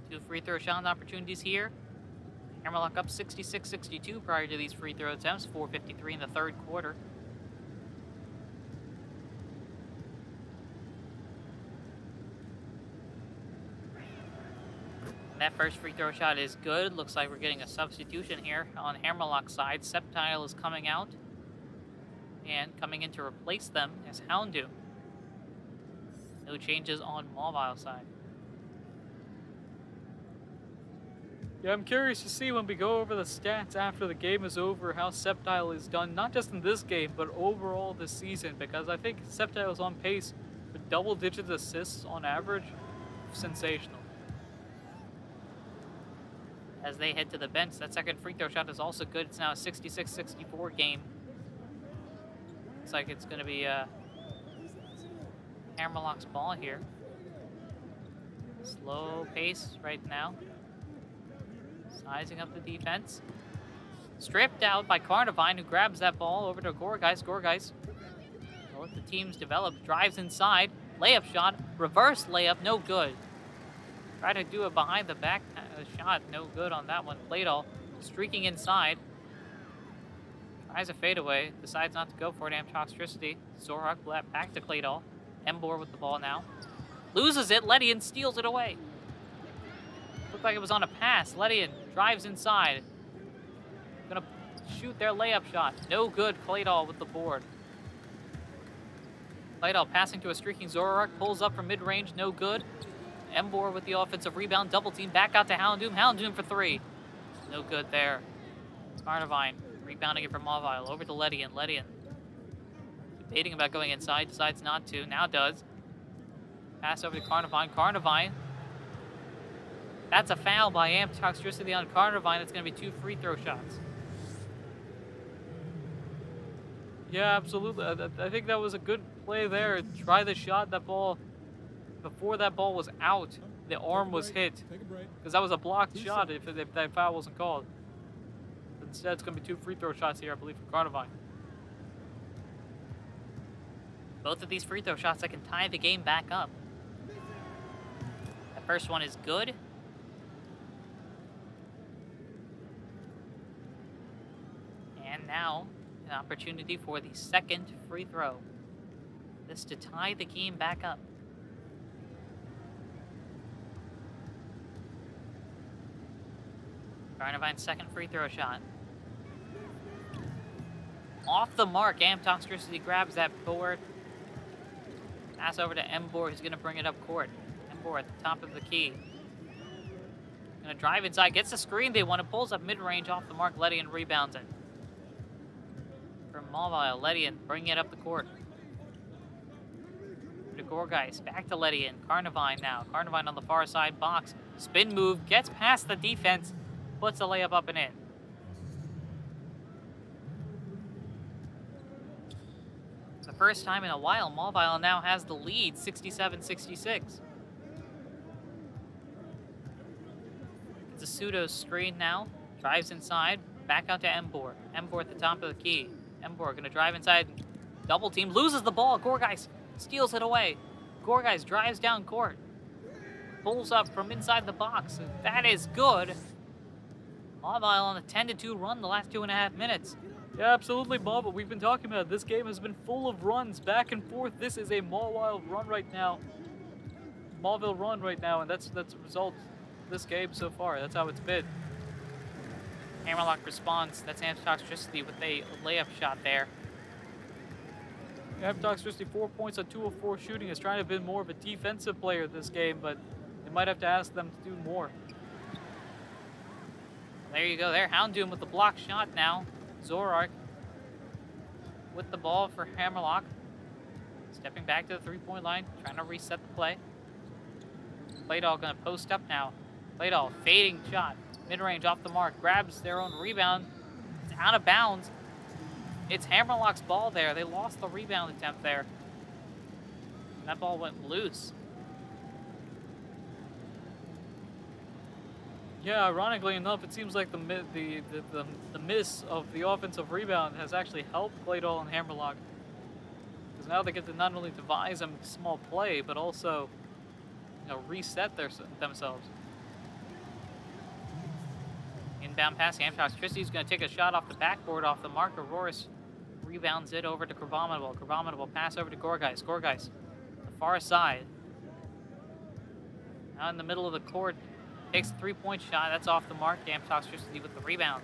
2 free throw shot opportunities here. Hammerlocke up 66-62 prior to these free throw attempts, 4:53 in the third quarter. And that first free throw shot is good. Looks like we're getting a substitution here on Hammerlocke's side. Sceptile is coming out. And coming in to replace them is Houndoom. No changes on Mauvile's side. Yeah, I'm curious to see when we go over the stats after the game is over how Sceptile is done, not just in this game, but overall this season, because I think Sceptile is on pace for double-digit assists on average. Sensational. As they head to the bench, that second free throw shot is also good. It's now a 66-64 game. Looks like it's going to be Hammerlocke's ball here. Slow pace right now. Sizing up the defense. Stripped out by Carnivine, who grabs that ball over to Gorgeist. Gorgeist, both the teams develop, drives inside. Layup shot, reverse layup, no good. Try to do a behind the back shot, no good on that one. Claydol streaking inside. Tries a fadeaway, decides not to go for it. Amtoxtricity. Zorak back to Claydol. Embor with the ball now. Loses it, Ledian steals it away. Looked like it was on a pass. Ledian drives inside. Gonna shoot their layup shot. No good, Claydol with the board. Claydol passing to a streaking Zorak, pulls up from mid-range, no good. Embor with the offensive rebound, double team, back out to Houndoom. Houndoom for 3. No good there. Carnivine rebounding it from Mauville, over to Ledian. Ledian debating about going inside, decides not to, now does. Pass over to Carnivine. Carnivine. That's a foul by Amtoxtricity on Carnivine. It's going to be 2 free throw shots. Yeah, absolutely. I think that was a good play there. Try the shot. That ball, before that ball was out, the arm was hit. Because that was a blocked shot if that foul wasn't called. Instead, it's going to be 2 free throw shots here, I believe, for Carnivine. Both of these free throw shots that can tie the game back up. The first one is good. And now, an opportunity for the second free throw. This to tie the game back up. Carnivine's second free throw shot. Off the mark, Amtoxtricity grabs that board. Pass over to Embor, who's going to bring it up court. Embor at the top of the key. Going to drive inside, gets the screen they want, and pulls up mid-range off the mark. Ledian rebounds it. From Mauville, Ledian bringing it up the court. To Gorgeist, back to Ledian. Carnivine now. Carnivine on the far side, box. Spin move, gets past the defense, puts the layup up and in. The first time in a while, Mauville now has the lead, 67-66. It's a pseudo screen now. Drives inside, back out to Embor. Embor at the top of the key. Embor gonna drive inside, double team, loses the ball. Gorgeist steals it away. Gorgeist drives down court. Pulls up from inside the box. That is good. Mauville on a 10-2 run the last 2.5 minutes. Yeah, absolutely, Bob. But we've been talking about it. This game has been full of runs back and forth. This is a Mauville run right now. Mauville run right now, and that's the result of this game so far. That's how it's been. Hammerlocke responds. That's Amtoxtricity with a layup shot there. Amtoxtricity 4 points on 2 of 4 shooting, is trying to be more of a defensive player this game, but they might have to ask them to do more. There you go there. Houndoom with the block shot now. Zorak with the ball for Hammerlocke. Stepping back to the 3-point line, trying to reset the play. Claydol gonna post up now. Claydol fading shot. Mid-range off the mark. Grabs their own rebound. It's out of bounds. It's Hammerlocke's ball there. They lost the rebound attempt there. That ball went loose. Yeah, ironically enough, it seems like the miss of the offensive rebound has actually helped Claydol and Hammerlocke. Because now they get to not only devise a small play, but also, reset themselves. Inbound pass, Amtoxtricity's going to take a shot off the backboard off the mark. Auroras rebounds it over to Crabominable. Crabominable pass over to Gorgeist. Gorgeist, the far side. Now in the middle of the court, takes a 3-point shot. That's off the mark. Amtoxtricity with the rebound.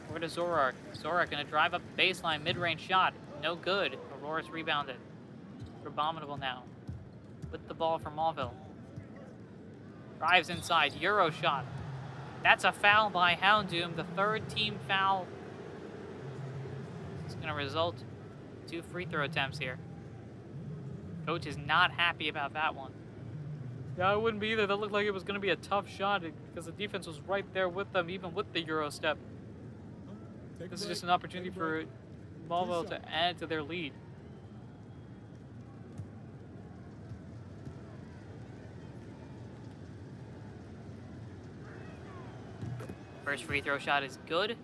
Over to Zorak. Zorak going to drive up the baseline. Mid-range shot. No good. Auroras rebounded. Crabominable now with the ball for Mauville. Drives inside, Euro shot. That's a foul by Houndoom, the 3rd team foul. It's going to result in 2 free throw attempts here. Coach is not happy about that one. Yeah, I wouldn't be either. That looked like it was going to be a tough shot because the defense was right there with them, even with the Euro step. This is just an opportunity for Mauville to add to their lead. First free throw shot is good.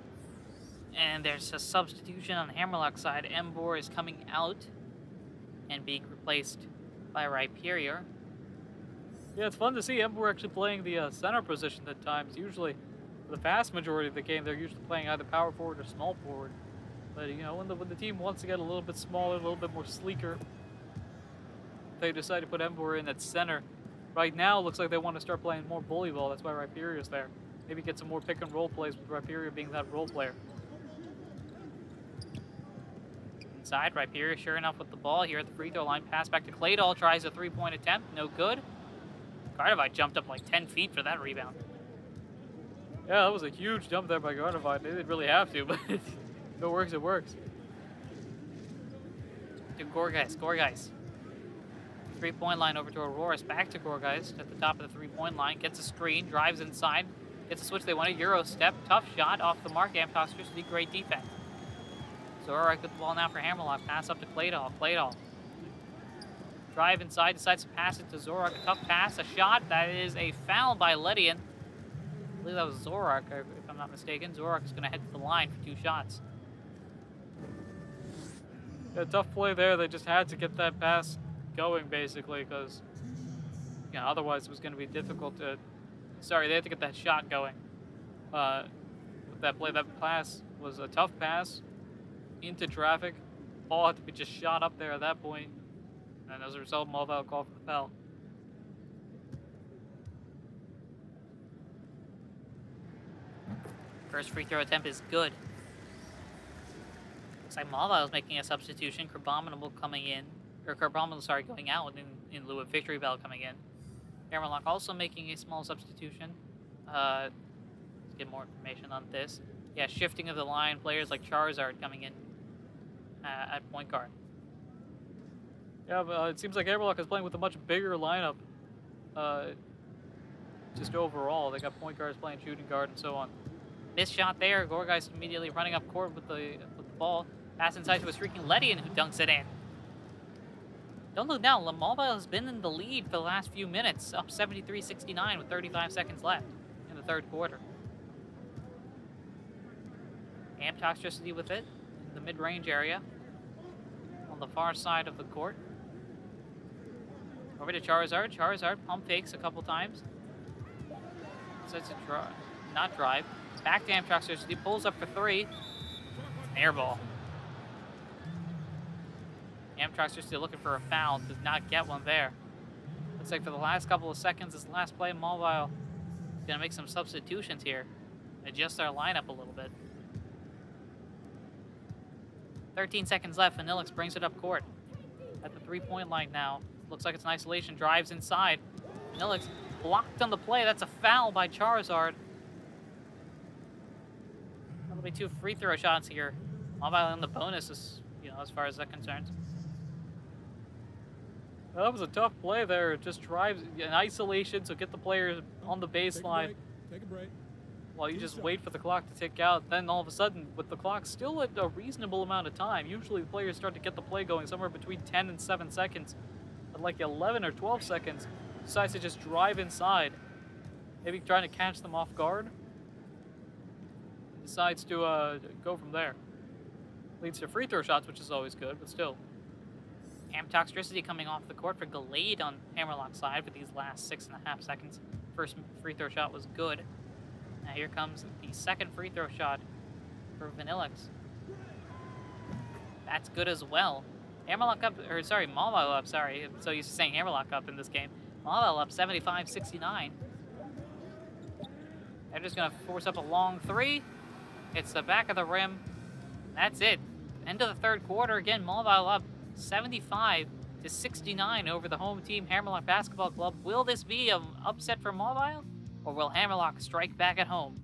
And there's a substitution on Hammerlocke side. Embor is coming out and being replaced by Rhyperior. Yeah, it's fun to see Ember actually playing the center position at times. Usually, for the vast majority of the game, they're usually playing either power forward or small forward. But you know, when the team wants to get a little bit smaller, a little bit more sleeker, they decide to put Ember in at center. Right now, it looks like they want to start playing more bully ball. That's why Rhyperior's there. Maybe get some more pick and roll plays with Rhyperior being that role player. Inside, Rhyperior sure enough with the ball here at the free throw line. Pass back to Claydol, tries a three-point attempt, no good. Gardevoir jumped up like 10 feet for that rebound. Yeah, that was a huge jump there by Gardevoir. They didn't really have to, but if it works, it works. To Gorgeist. Three-point line over to Auroras, back to Gorgeist at the top of the three-point line, gets a screen, drives inside, gets a switch. They want a Euro step, tough shot off the mark. Amtox just did great defense. Zorak with the ball now for Hammerlocke, pass up to Claydol. Drive inside, decides to pass it to Zorak. A tough pass, a shot. That is a foul by Ledian. I believe that was Zorak, if I'm not mistaken. Zorak is going to head to the line for 2 shots. Yeah, tough play there. They just had to get that pass going, basically, because otherwise it was going to be difficult to... Sorry, they had to get that shot going. With that play, that pass was a tough pass into traffic. Ball had to be just shot up there at that point. And as a result, Mauville called for the foul. First free throw attempt is good. Looks like Mauville is making a substitution. Crabominable coming in. Or Crabominable, sorry, going out in lieu of Victory Bell coming in. Hammerlocke also making a small substitution. Let's get more information on this. Yeah, shifting of the line. Players like Charizard coming in at point guard. Yeah, but it seems like Hammerlocke is playing with a much bigger lineup. Just overall, they got point guards playing shooting guard and so on. Missed shot there. Gorgeist immediately running up court with the ball. Pass inside to a streaking Ledian who dunks it in. Don't look now. Mauville has been in the lead for the last few minutes, up 73-69 with 35 seconds left in the third quarter. Amtoxtricity with it in the mid-range area on the far side of the court. Over to Charizard. Charizard pump fakes a couple times. Sets a not drive. Back to Amtoxtricity. Pulls up for 3. Air ball. Amtoxtricity looking for a foul. Does not get one there. Looks like for the last couple of seconds, this last play, Mauville is going to make some substitutions here. Adjust our lineup a little bit. 13 seconds left. Vanillix brings it up court. At the three-point line now. Looks like it's an isolation. Drives inside. Vanillix blocked on the play. That's a foul by Charizard. That'll be 2 free throw shots here. Mauville on the bonus, as far as that concerns. Well, that was a tough play there. It just drives in isolation, so get the players on the baseline. Take a break. While you just wait for the clock to tick out. Then all of a sudden, with the clock still at a reasonable amount of time, usually the players start to get the play going somewhere between 10 and 7 seconds. At like 11 or 12 seconds, decides to just drive inside. Maybe trying to catch them off guard. Decides to go from there. Leads to free throw shots, which is always good, but still. Amtoxtricity coming off the court for Gallade on Hammerlocke's side for these last 6.5 seconds. First free throw shot was good. Now here comes the second free throw shot for Vanillix. That's good as well. Mauville up, sorry. I'm so used to saying Hammerlocke up in this game. Mauville up 75-69. They're just going to force up a long 3. It's the back of the rim. That's it. End of the third quarter. Again, Mauville up 75-69 over the home team, Hammerlocke Basketball Club. Will this be an upset for Mauville, or will Hammerlocke strike back at home?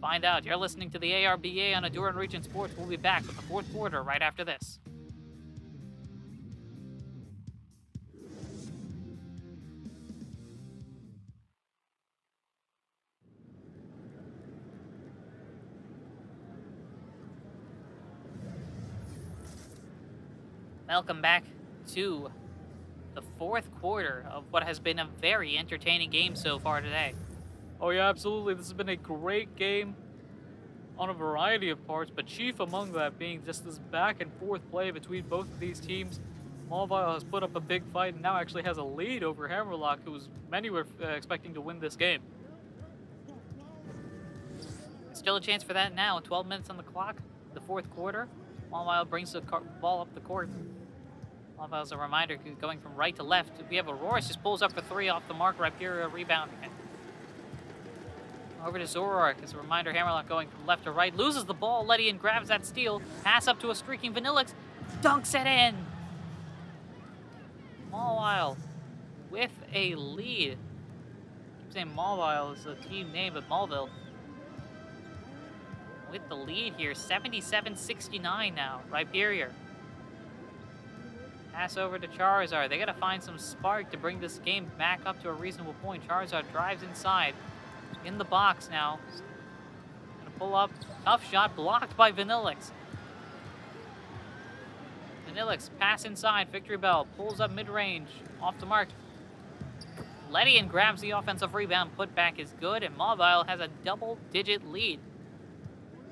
Find out. You're listening to the ARBA on Ahdurin Region Sports. We'll be back with the fourth quarter right after this. Welcome back to the fourth quarter of what has been a very entertaining game so far today. Oh yeah, absolutely. This has been a great game. on a variety of parts, but chief among that being just this back and forth play between both of these teams. Mauville has put up a big fight and now actually has a lead over Hammerlocke, who many were expecting to win this game. Still a chance for that now. 12 minutes on the clock, the fourth quarter. Mauville brings the ball up the court. Mauville, as a reminder, going from right to left. We have Auroras just pulls up for three off the mark. Rhyperia rebounding it. Over to Zoroark. As a reminder, Hammerlocke going from left to right. Loses the ball. Ledian grabs that steal. Pass up to a streaking Vanillix. Dunks it in. Mauville with a lead. I keep saying Mauville is the team name, but Mauville with the lead here. 77-69 now. Rhyperia. Pass over to Charizard. They got to find some spark to bring this game back up to a reasonable point. Charizard drives inside. In the box now. Gonna pull up. Tough shot blocked by Vanillix. Vanillix pass inside. Victory Bell pulls up mid-range. Off the mark. Ledian grabs the offensive rebound. Put back is good, and Mauville has a double-digit lead.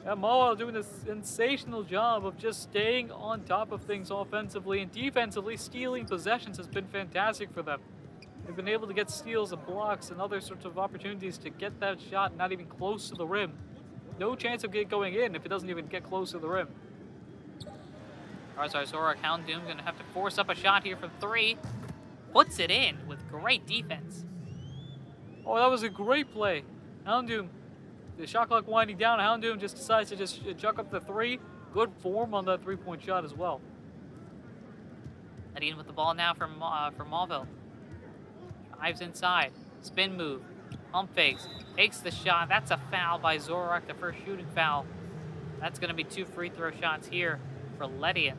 Yeah, Mauville doing this sensational job of just staying on top of things offensively and defensively. Stealing possessions has been fantastic for them. They've been able to get steals and blocks and other sorts of opportunities to get that shot not even close to the rim. No chance of it going in if it doesn't even get close to the rim. Charizard, Zoroark, Houndoom gonna have to force up a shot here from three. Puts it in with great defense. Oh, that was a great play. Houndoom, the shot clock winding down. Houndoom just decides to just chuck up the three. Good form on that three-point shot as well. Ledian with the ball now from Mauville. Drives inside. Spin move. Pump fakes. Takes the shot. That's a foul by Zoroark, the first shooting foul. That's going to be 2 free throw shots here for Ledian.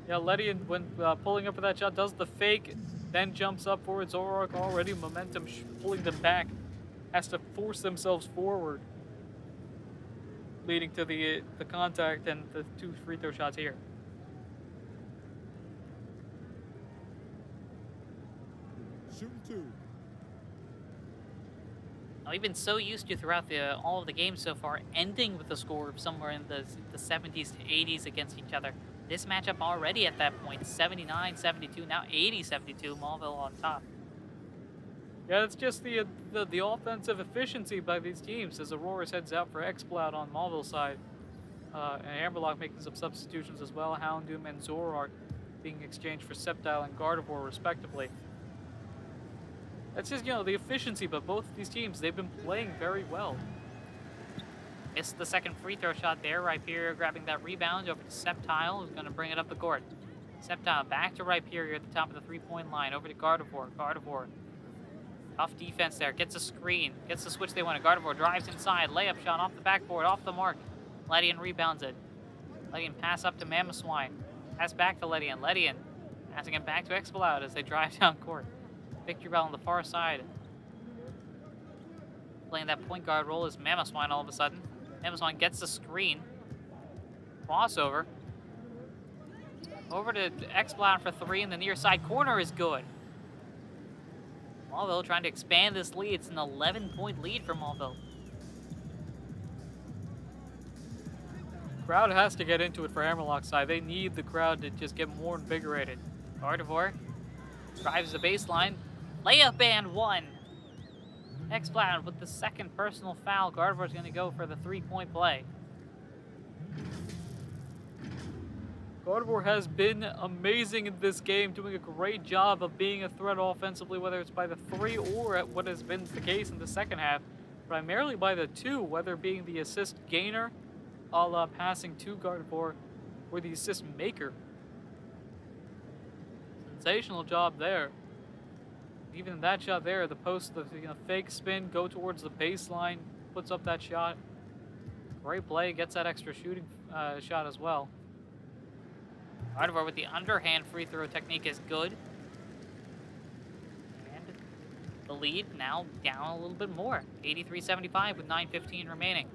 Yeah, Ledian, when pulling up for that shot, does the fake, then jumps up forward. Zoroark already momentum pulling them back. Has to force themselves forward, leading to the contact and the 2 free throw shots here. Shooting 2. Now, we've been so used to throughout all of the games so far ending with a score of somewhere in the 70s to 80s against each other. This matchup already at that point, 79-72, now 80-72, Mauville on top. Yeah, it's just the offensive efficiency by these teams as Auroras heads out for X-Cloud on Mauville's side. And Hammerlocke making some substitutions as well. Houndoom and Zoroark being exchanged for Sceptile and Gardevoir respectively. That's just, the efficiency by both of these teams. They've been playing very well. Missed the second free throw shot there. Rhyperia grabbing that rebound over to Sceptile, who's going to bring it up the court. Sceptile back to Rhyperia at the top of the three-point line. Over to Gardevoir. Gardevoir. Tough defense there. Gets a screen. Gets the switch they want. Gardevoir drives inside. Layup shot off the backboard. Off the mark. Ledian rebounds it. Ledian pass up to Mamoswine. Pass back to Ledian. Ledian passing it back to X-Cloud as they drive down court. Victory Bell on the far side. Playing that point guard role is Mamoswine all of a sudden. Mamoswine gets the screen. Crossover. Over to X-Cloud for three, and the near side corner is good. Mauville trying to expand this lead. It's an 11-point lead for Mauville. Crowd has to get into it for Hammerlocke's side. They need the crowd to just get more invigorated. Gardevoir drives the baseline. Layup and one. X-Cloud with the second personal foul. Gardevoir's going to go for the three-point play. Gardevoir has been amazing in this game, doing a great job of being a threat offensively, whether it's by the three or at what has been the case in the second half, primarily by the two, whether being the assist gainer, a la passing to Gardevoir, or the assist maker. Sensational job there. Even that shot there, the post, the fake spin, go towards the baseline, puts up that shot. Great play, gets that extra shooting shot as well. Gardevoir with the underhand free throw technique is good. And the lead now down a little bit more. 83-75 with 9:15 remaining.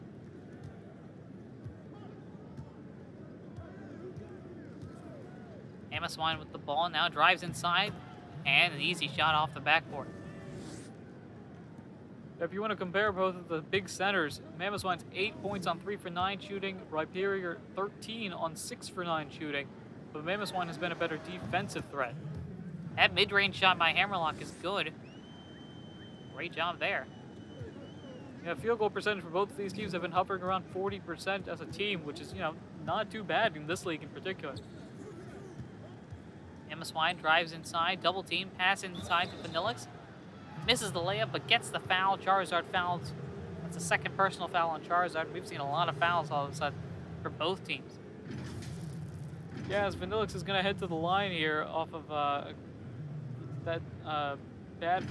Mamoswine with the ball now drives inside. And an easy shot off the backboard. If you want to compare both of the big centers, Mammoth Swine's 8 points on 3 for 9 shooting, Rhyperior 13 on 6 for 9 shooting, but Mammoth Swine has been a better defensive threat. That mid-range shot by Hammerlocke is good. Great job there. Yeah, field goal percentage for both of these teams have been hovering around 40% as a team, which is, not too bad in this league in particular. Mammoth Swine drives inside, double team, pass inside to Vanillix. Misses the layup, but gets the foul. Charizard fouls. That's a second personal foul on Charizard. We've seen a lot of fouls all of a sudden for both teams. Yeah, as Vanillix is going to head to the line here off of that bad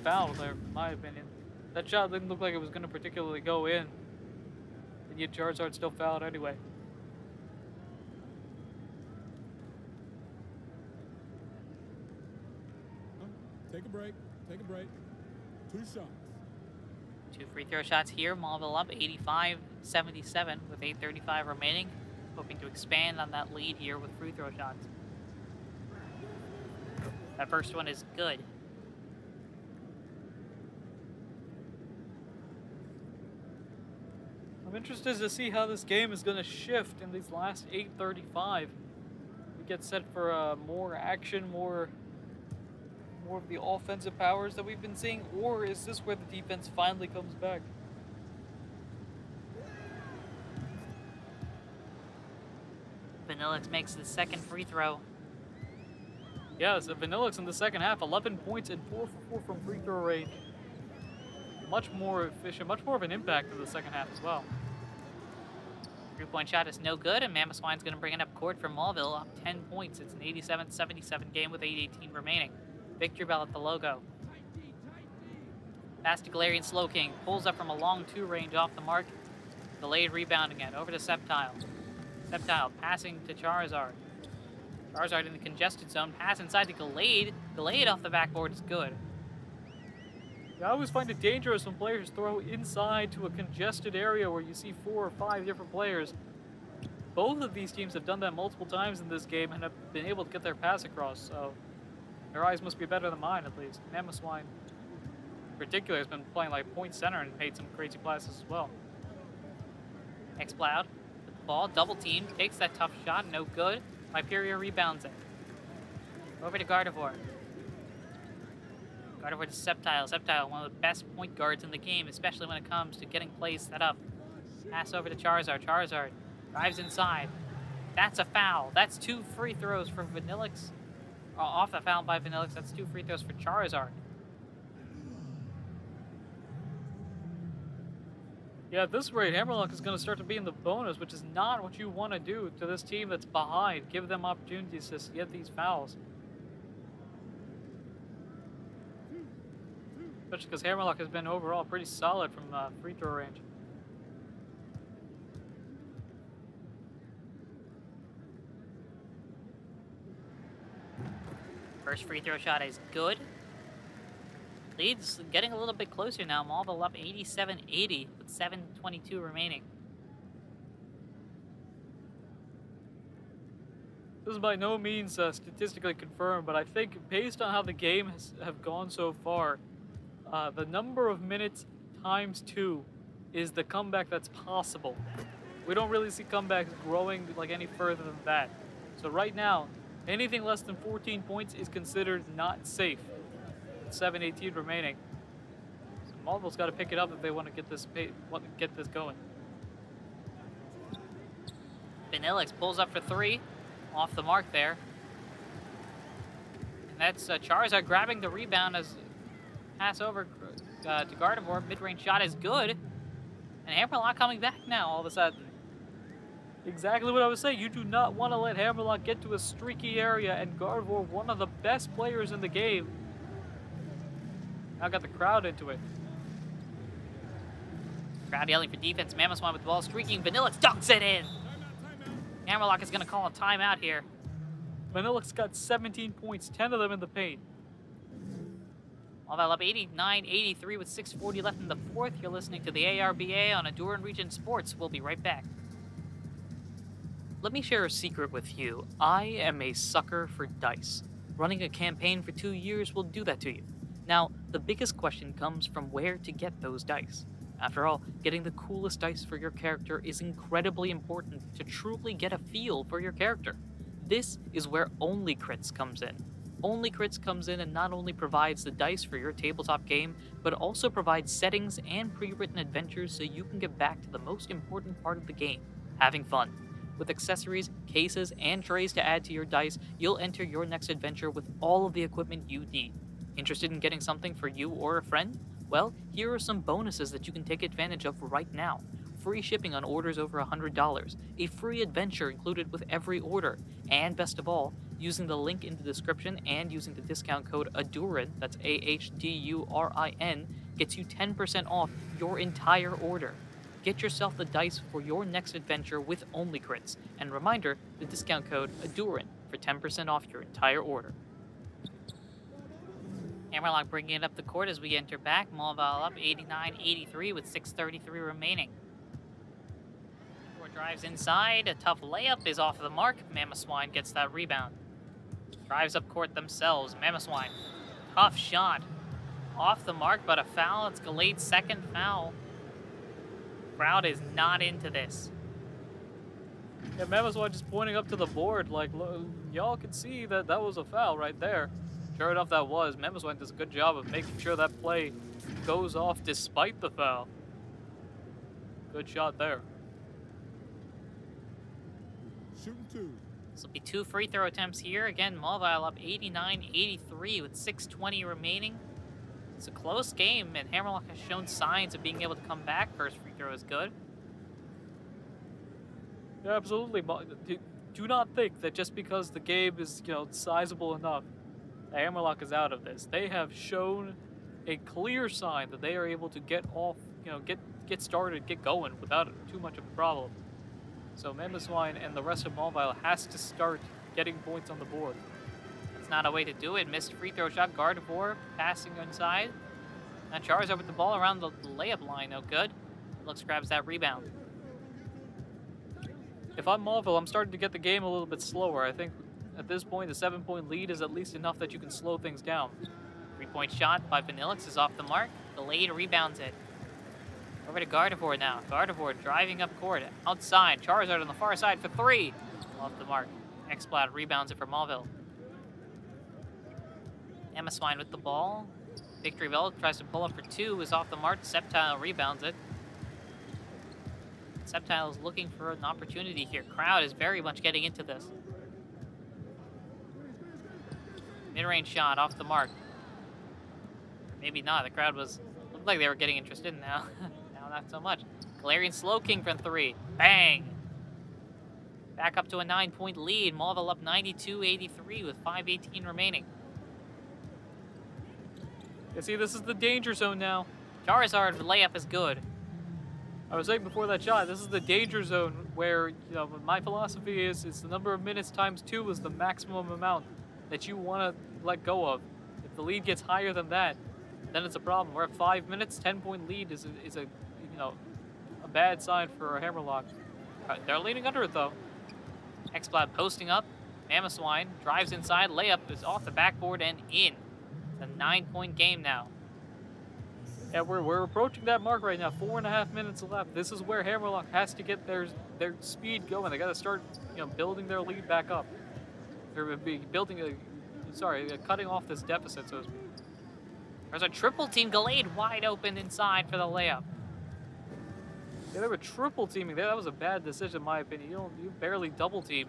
foul there, in my opinion. That shot didn't look like it was going to particularly go in, and yet Charizard still fouled anyway. Take a break. Take a break. 2 shots. 2 free throw shots here. Mauville up 85-77 with 8:35 remaining. Hoping to expand on that lead here with free throw shots. That first one is good. I'm interested to see how this game is going to shift in these last 8:35. We get set for more action, more of the offensive powers that we've been seeing, or is this where the defense finally comes back? Vanillix makes the second free throw. Yeah, so Vanillix in the second half, 11 points and 4 for 4 from free throw range. Much more efficient, much more of an impact in the second half as well. 3-point shot is no good, and Mammoth Swine's going to bring it up court for Mauville, up 10 points. It's an 87-77 game with 8:18 remaining. Victory bell at the logo. Pass to Galarian Slowking. Pulls up from a long 2 range off the mark. Delayed rebounding it. Over to Sceptile. Sceptile passing to Charizard. Charizard in the congested zone. Pass inside to Gallade. Gallade off the backboard is good. Yeah, I always find it dangerous when players throw inside to a congested area where you see 4 or 5 different players. Both of these teams have done that multiple times in this game and have been able to get their pass across, so their eyes must be better than mine, at least. Mammoth Swine, in particular, has been playing like point center and made some crazy passes as well. Xploud with the ball, double team, takes that tough shot, no good. Hyperior rebounds it. Over to Gardevoir. Gardevoir to Sceptile. Sceptile, one of the best point guards in the game, especially when it comes to getting plays set up. Pass over to Charizard. Charizard drives inside. That's a foul. That's 2 free throws for Vanillix. Off the foul by Vanillix, that's 2 free throws for Charizard. Yeah, at this rate, Hammerlocke is going to start to be in the bonus, which is not what you want to do to this team that's behind. Give them opportunities to get these fouls. Especially because Hammerlocke has been overall pretty solid from free throw range. First free throw shot is good. Lead's getting a little bit closer now. Mauville up 87-80 with 7:22 remaining. This is by no means statistically confirmed, but I think based on how the game have gone so far, the number of minutes times 2 is the comeback that's possible. We don't really see comebacks growing like any further than that. So right now, anything less than 14 points is considered not safe. 7:18 remaining. So Mauville's got to pick it up if they want to get this going. Vanillix pulls up for 3. Off the mark there. And that's Charizard grabbing the rebound as pass over to Gardevoir. Mid-range shot is good. And Hammerlocke coming back now all of a sudden. Exactly what I was saying. You do not want to let Hammerlocke get to a streaky area, and Gardevoir, one of the best players in the game, now got the crowd into it. Crowd yelling for defense. Mammoth Swine with the ball streaking. Vanillix dunks it in. Hammerlocke is going to call a timeout here. Vanillix got 17 points, 10 of them in the paint. Mauville up 89-83 with 6:40 left in the fourth. You're listening to the ARBA on Ahdurin Region Sports. We'll be right back. Let me share a secret with you. I am a sucker for dice. Running a campaign for 2 years will do that to you. Now, the biggest question comes from where to get those dice. After all, getting the coolest dice for your character is incredibly important to truly get a feel for your character. This is where Only Crits comes in. Only Crits comes in and not only provides the dice for your tabletop game, but also provides settings and pre-written adventures so you can get back to the most important part of the game, having fun. With accessories, cases, and trays to add to your dice, you'll enter your next adventure with all of the equipment you need. Interested in getting something for you or a friend? Well, here are some bonuses that you can take advantage of right now. Free shipping on orders over $100, a free adventure included with every order, and best of all, using the link in the description and using the discount code AHDURIN, that's AHDURIN, gets you 10% off your entire order. Get yourself the dice for your next adventure with Only Crits, and reminder, the discount code AHDURIN for 10% off your entire order. Hammerlocke bringing it up the court as we enter back. Mauville up 89-83 with 6:33 remaining. Four drives inside. A tough layup is off the mark. Mamoswine gets that rebound. Drives up court themselves. Mamoswine. Tough shot. Off the mark, but a foul. It's Galade's second foul. Crowd is not into this. Yeah, Mamoswine just pointing up to the board like, y'all can see that that was a foul right there. Sure enough, that was. Mamoswine does a good job of making sure that play goes off despite the foul. Good shot there. Shooting two. This will be 2 free throw attempts here. Again, Mauville up 89-83 with 6:20 remaining. It's a close game, and Hammerlocke has shown signs of being able to come back. First free throw is good. Yeah, absolutely. Do not think that just because the game is, sizable enough, that Hammerlocke is out of this. They have shown a clear sign that they are able to get off, get started, get going without too much of a problem. So Mamoswine and the rest of Mauville has to start getting points on the board. That's not a way to do it. Missed free throw shot. Gardevoir passing inside. Now Charizard with the ball around the layup line. No good. Looks grabs that rebound. If I'm Mauville, I'm starting to get the game a little bit slower. I think at this point, the 7-point lead is at least enough that you can slow things down. 3-point shot by Vanillix is off the mark. Galade rebounds it. Over to Gardevoir now. Gardevoir driving up court. Outside. Charizard on the far side for 3. Off the mark. Exploud rebounds it for Mauville. Mamoswine with the ball. Victoryville tries to pull up for 2. Is off the mark. Sceptile rebounds it. Sceptile is looking for an opportunity here. Crowd is very much getting into this. Mid-range shot off the mark. Maybe not. The crowd looked like they were getting interested now. Now not so much. Galarian Slowking from 3. Bang! Back up to a 9-point lead. Mauville up 92-83 with 5:18 remaining. You see, this is the danger zone now. Charizard layup is good. I was saying before that shot, this is the danger zone where, my philosophy is the number of minutes times 2 is the maximum amount that you want to let go of. If the lead gets higher than that, then it's a problem. We're at 5 minutes, 10-point lead is a bad sign for a Hammerlocke. They're leaning under it though. Exploud posting up. Mamoswine drives inside. Layup is off the backboard and in. It's a 9-point game now. Yeah, we're approaching that mark right now. 4.5 minutes left. This is where Hammerlocke has to get their speed going. They got to start, building their lead back up. They're cutting off this deficit, so to speak. There's a triple team. Galade wide open inside for the layup. Yeah, they were triple teaming there. That was a bad decision, in my opinion. You barely double team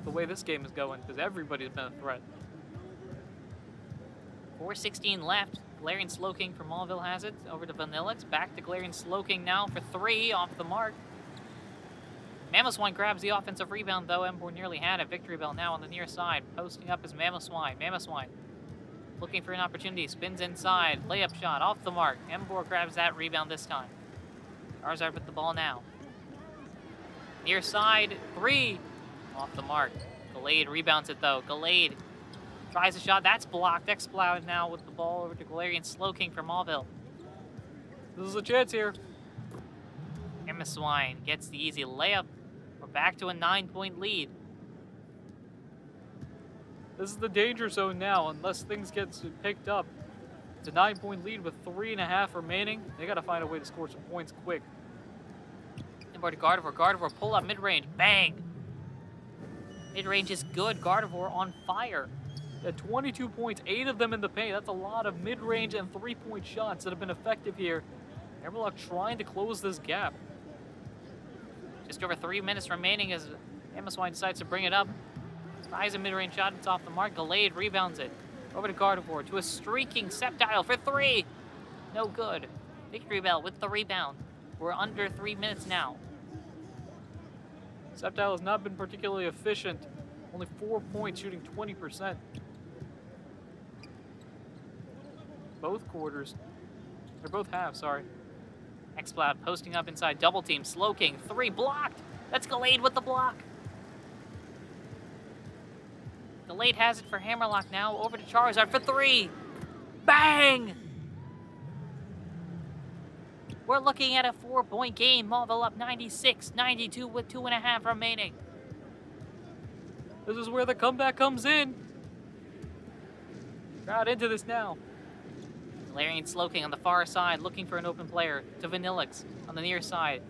the way this game is going, because everybody's been a threat. 4:16 left. Galarian Slowking from Mauville has it. Over to Vanillix. Back to Galarian Slowking now for 3 off the mark. Mamoswine grabs the offensive rebound, though. Emboar nearly had it. Victoryville now on the near side. Posting up is Mamoswine. Mamoswine looking for an opportunity. Spins inside. Layup shot off the mark. Emboar grabs that rebound this time. Charizard with the ball now. Near side. 3 off the mark. Galade rebounds it, though. Galade tries a shot. That's blocked. Exploud now with the ball over to Galarian Slowking from Mauville. This is a chance here. Mamoswine gets the easy layup. We're back to a 9-point lead. This is the danger zone now, unless things get picked up. It's a 9-point lead with 3.5 remaining. They got to find a way to score some points quick. Inboard to Gardevoir. Gardevoir pull up mid-range. Bang! Mid-range is good. Gardevoir on fire. At 22 points, 8 of them in the paint. That's a lot of mid-range and 3-point shots that have been effective here. Hammerlocke trying to close this gap. Just over 3 minutes remaining as Mamoswine decides to bring it up. Tries a mid-range shot. It's off the mark. Gallade rebounds it. Over to Gardevoir. To a streaking Sceptile for 3. No good. Victory Bell with the rebound. We're under 3 minutes now. Sceptile has not been particularly efficient. Only 4 points, shooting 20%. Both quarters. They're both halves, sorry. Xploud posting up inside. Double team. Slowking. 3 blocked. That's Gallade with the block. Gallade has it for Hammerlocke now. Over to Charizard for 3. Bang! We're looking at a 4-point game. Mauville up 96-92 with 2.5 remaining. This is where the comeback comes in. Crowd into this now. Galarian Slowking on the far side, looking for an open player. To Vanillix on the near side.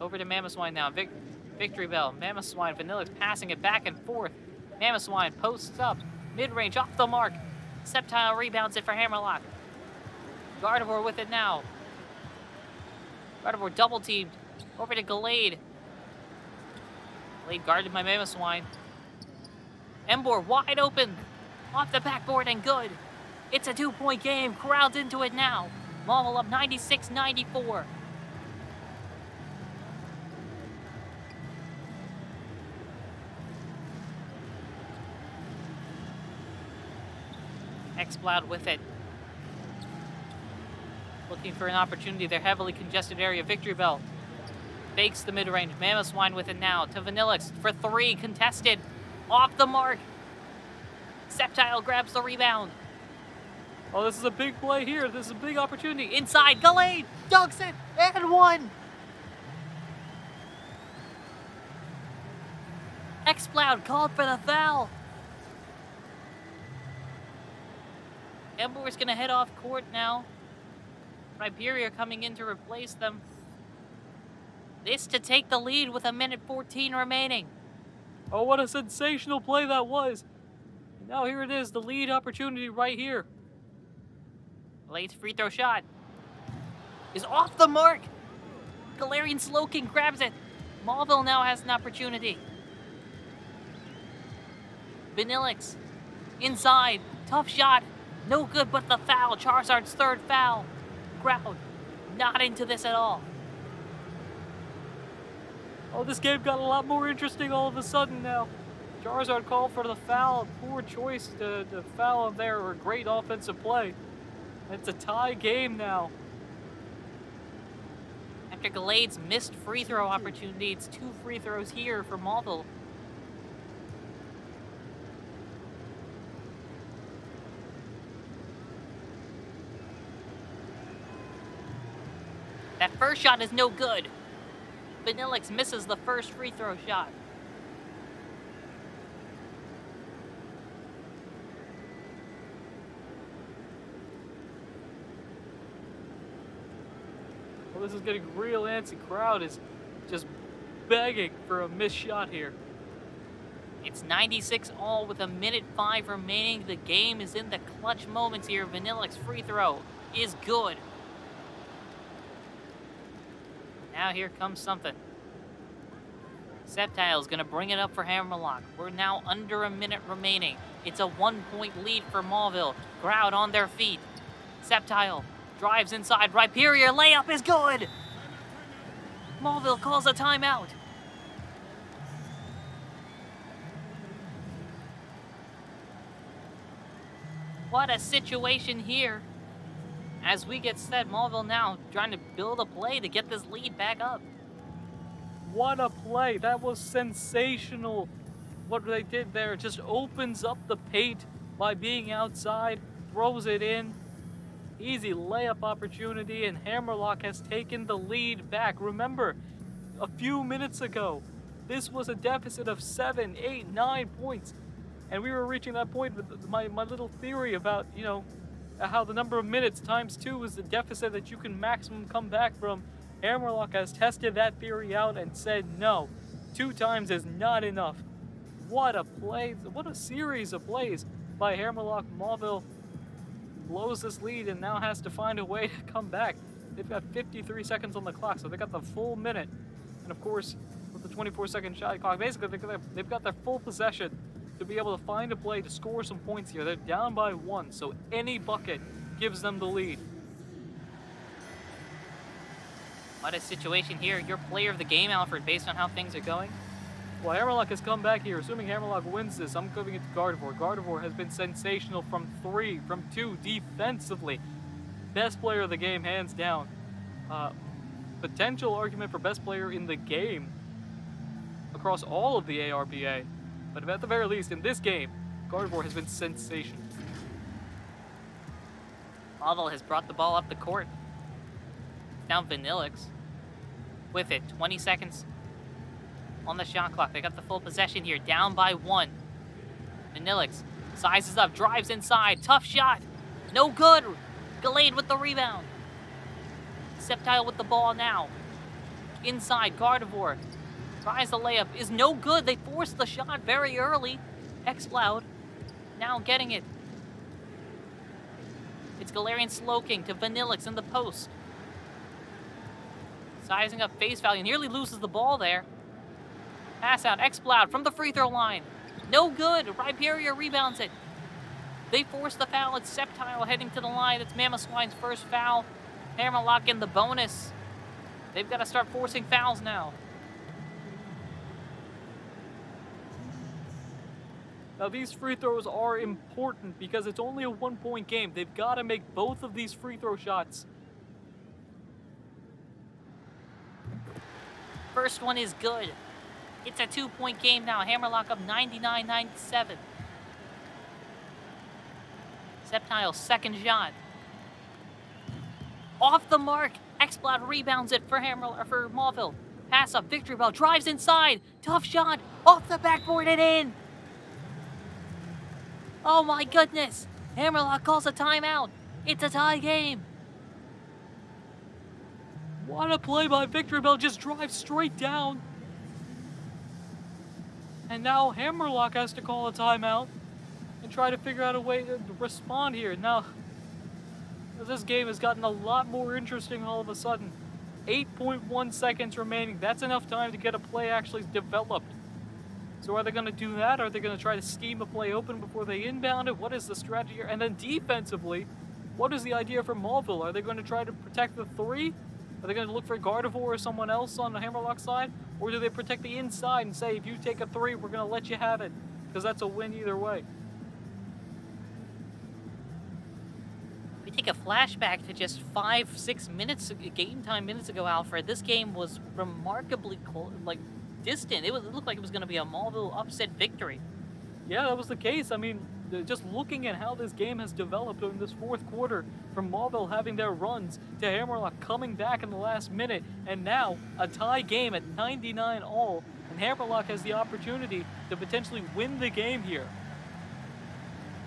Over to Mamoswine now. Victory Bell. Mamoswine, Vanillix passing it back and forth. Mamoswine posts up. Mid-range off the mark. Sceptile rebounds it for Hammerlocke. Gardevoir with it now. Gardevoir double teamed. Over to Gallade. Gallade guarded by Mamoswine. Emboar wide open. Off the backboard and good. It's a 2-point game. Crowd's into it now. Mauville up 96-94. Xploud with it. Looking for an opportunity. They're heavily congested area. Victory Bell fakes the mid-range. Mamoswine with it now. To Vanillix for 3. Contested. Off the mark. Sceptile grabs the rebound. Oh, this is a big play here. This is a big opportunity. Inside. Gallade dunks it. And 1. Xploud called for the foul. Emboar's going to head off court now. Rhyperior coming in to replace them. This to take the lead with 1:14 remaining. Oh, what a sensational play that was. Now here it is, the lead opportunity right here. Late's free throw shot is off the mark. Galarian Slowking grabs it. Mauville now has an opportunity. Vanillix inside. Tough shot. No good but the foul. Charizard's 3rd foul. Crowd not into this at all. Oh, this game got a lot more interesting all of a sudden now. Charizard called for the foul. Poor choice to foul him there, or great offensive play. It's a tie game now. After Gallade's missed free throw opportunity, it's 2 free throws here for Mauville. That first shot is no good. Vanillix misses the first free throw shot. Well, this is getting real antsy. Crowd is just begging for a missed shot here. It's 96 all with 1:05 remaining. The game is in the clutch moments here. Vanillix free throw is good. Now here comes something. Sceptile's gonna bring it up for Hammerlocke. We're now under a minute remaining. It's a 1-point lead for Mauville. Crowd on their feet. Sceptile drives inside. Rhyperior layup is good. Mauville calls a timeout. What a situation here. As we get set, Mauville now trying to build a play to get this lead back up. What a play. That was sensational. What they did there just opens up the paint by being outside, throws it in. Easy layup opportunity, and Hammerlocke has taken the lead back. Remember, a few minutes ago, this was a deficit of 7, 8, 9 points. And we were reaching that point with my little theory about, you know, how the number of minutes times 2 is the deficit that you can maximum come back from. Hammerlocke has tested that theory out and said no, 2 times is not enough. What a play, what a series of plays by Hammerlocke. Mauville blows this lead and now has to find a way to come back. They've got 53 seconds on the clock, so they got the full minute. And of course, with the 24-second shot clock, basically they've got their full possession to be able to find a play to score some points here. They're down by 1, so any bucket gives them the lead. What a situation here. Your player of the game, Alfred, based on how things are going. Well, Hammerlocke has come back here. Assuming Hammerlocke wins this, I'm giving it to Gardevoir. Gardevoir has been sensational from 3, from 2, defensively. Best player of the game, hands down. Potential argument for best player in the game across all of the ARBA. But at the very least, in this game, Gardevoir has been sensational. Mauville has brought the ball up the court. Now Vanillix with it. 20 seconds on the shot clock. They got the full possession here, down by 1. Vanillix sizes up, drives inside, tough shot, no good. Gallade with the rebound. Sceptile with the ball now. Inside, Gardevoir tries the layup, is no good. They forced the shot very early. Exploud now getting it. It's Galarian Slowking to Vanillix in the post. Sizing up face value, nearly loses the ball there. Pass out, Exploud from the free throw line. No good, Rhyperior rebounds it. They force the foul, it's Sceptile heading to the line. It's Mamoswine's first foul. Hammerlocke in the bonus. They've got to start forcing fouls now. Now these free throws are important because it's only a 1-point game. They've got to make both of these free throw shots. First one is good. It's a 2-point game now. Hammerlocke up 99-97. Sceptile's second shot. Off the mark. Exploud rebounds it for Mauville. Pass up, Victory Bell drives inside. Tough shot. Off the backboard and in. Oh my goodness. Hammerlocke calls a timeout. It's a tie game. What a play by Victory Bell, just drives straight down. And now Hammerlocke has to call a timeout and try to figure out a way to respond here. Now, this game has gotten a lot more interesting all of a sudden. 8.1 seconds remaining. That's enough time to get a play actually developed. So are they going to do that? Are they going to try to scheme a play open before they inbound it? What is the strategy here? And then defensively, what is the idea for Mauville? Are they going to try to protect the 3? Are they going to look for Gardevoir or someone else on the Hammerlocke side? Or do they protect the inside and say, if you take a 3, we're going to let you have it? Because that's a win either way. We take a flashback to just 5-6 minutes, game time minutes ago, Alfred. This game was remarkably distant. It looked like it was going to be a Mauville upset victory. Yeah, that was the case. I mean, just looking at how this game has developed in this fourth quarter, from Mauville having their runs to Hammerlocke coming back in the last minute, and now a tie game at 99 all, and Hammerlocke has the opportunity to potentially win the game here.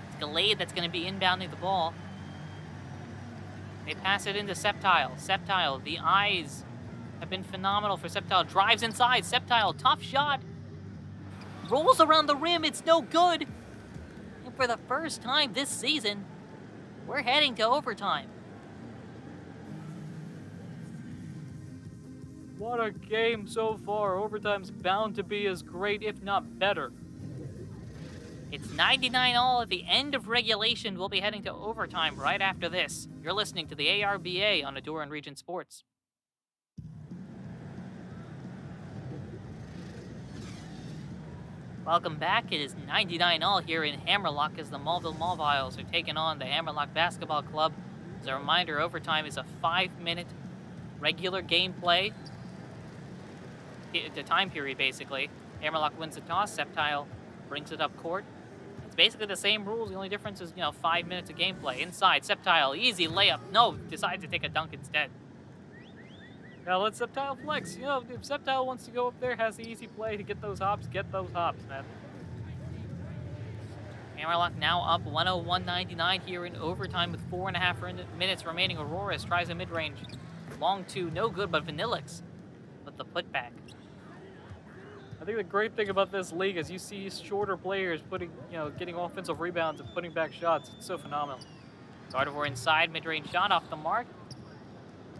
It's Gallade that's going to be inbounding the ball. They pass it into Sceptile. Sceptile, the eyes have been phenomenal for Sceptile. Drives inside. Sceptile, tough shot. Rolls around the rim. It's no good. And for the first time this season, we're heading to overtime. What a game so far. Overtime's bound to be as great, if not better. It's 99 all at the end of regulation. We'll be heading to overtime right after this. You're listening to the ARBA on Ahdurin Region Sports. Welcome back. It is 99 all here in Hammerlocke as the Mauville Mawhiles are taking on the Hammerlocke Basketball Club. As a reminder, overtime is a 5-minute regular gameplay. The time period, basically. Hammerlocke wins the toss. Sceptile brings it up court. It's basically the same rules. The only difference is, 5 minutes of gameplay. Inside, Sceptile, easy layup. No, decides to take a dunk instead. Now let Sceptile flex. If Sceptile wants to go up there, has the easy play to get those hops, man. Hammerlocke now up 101.99 here in overtime with 4.5 minutes remaining. Auroras tries a mid-range. Long two, no good, but Vanillix with the putback. I think the great thing about this league is you see shorter players getting offensive rebounds and putting back shots. It's so phenomenal. Gardevoir inside, mid-range shot off the mark.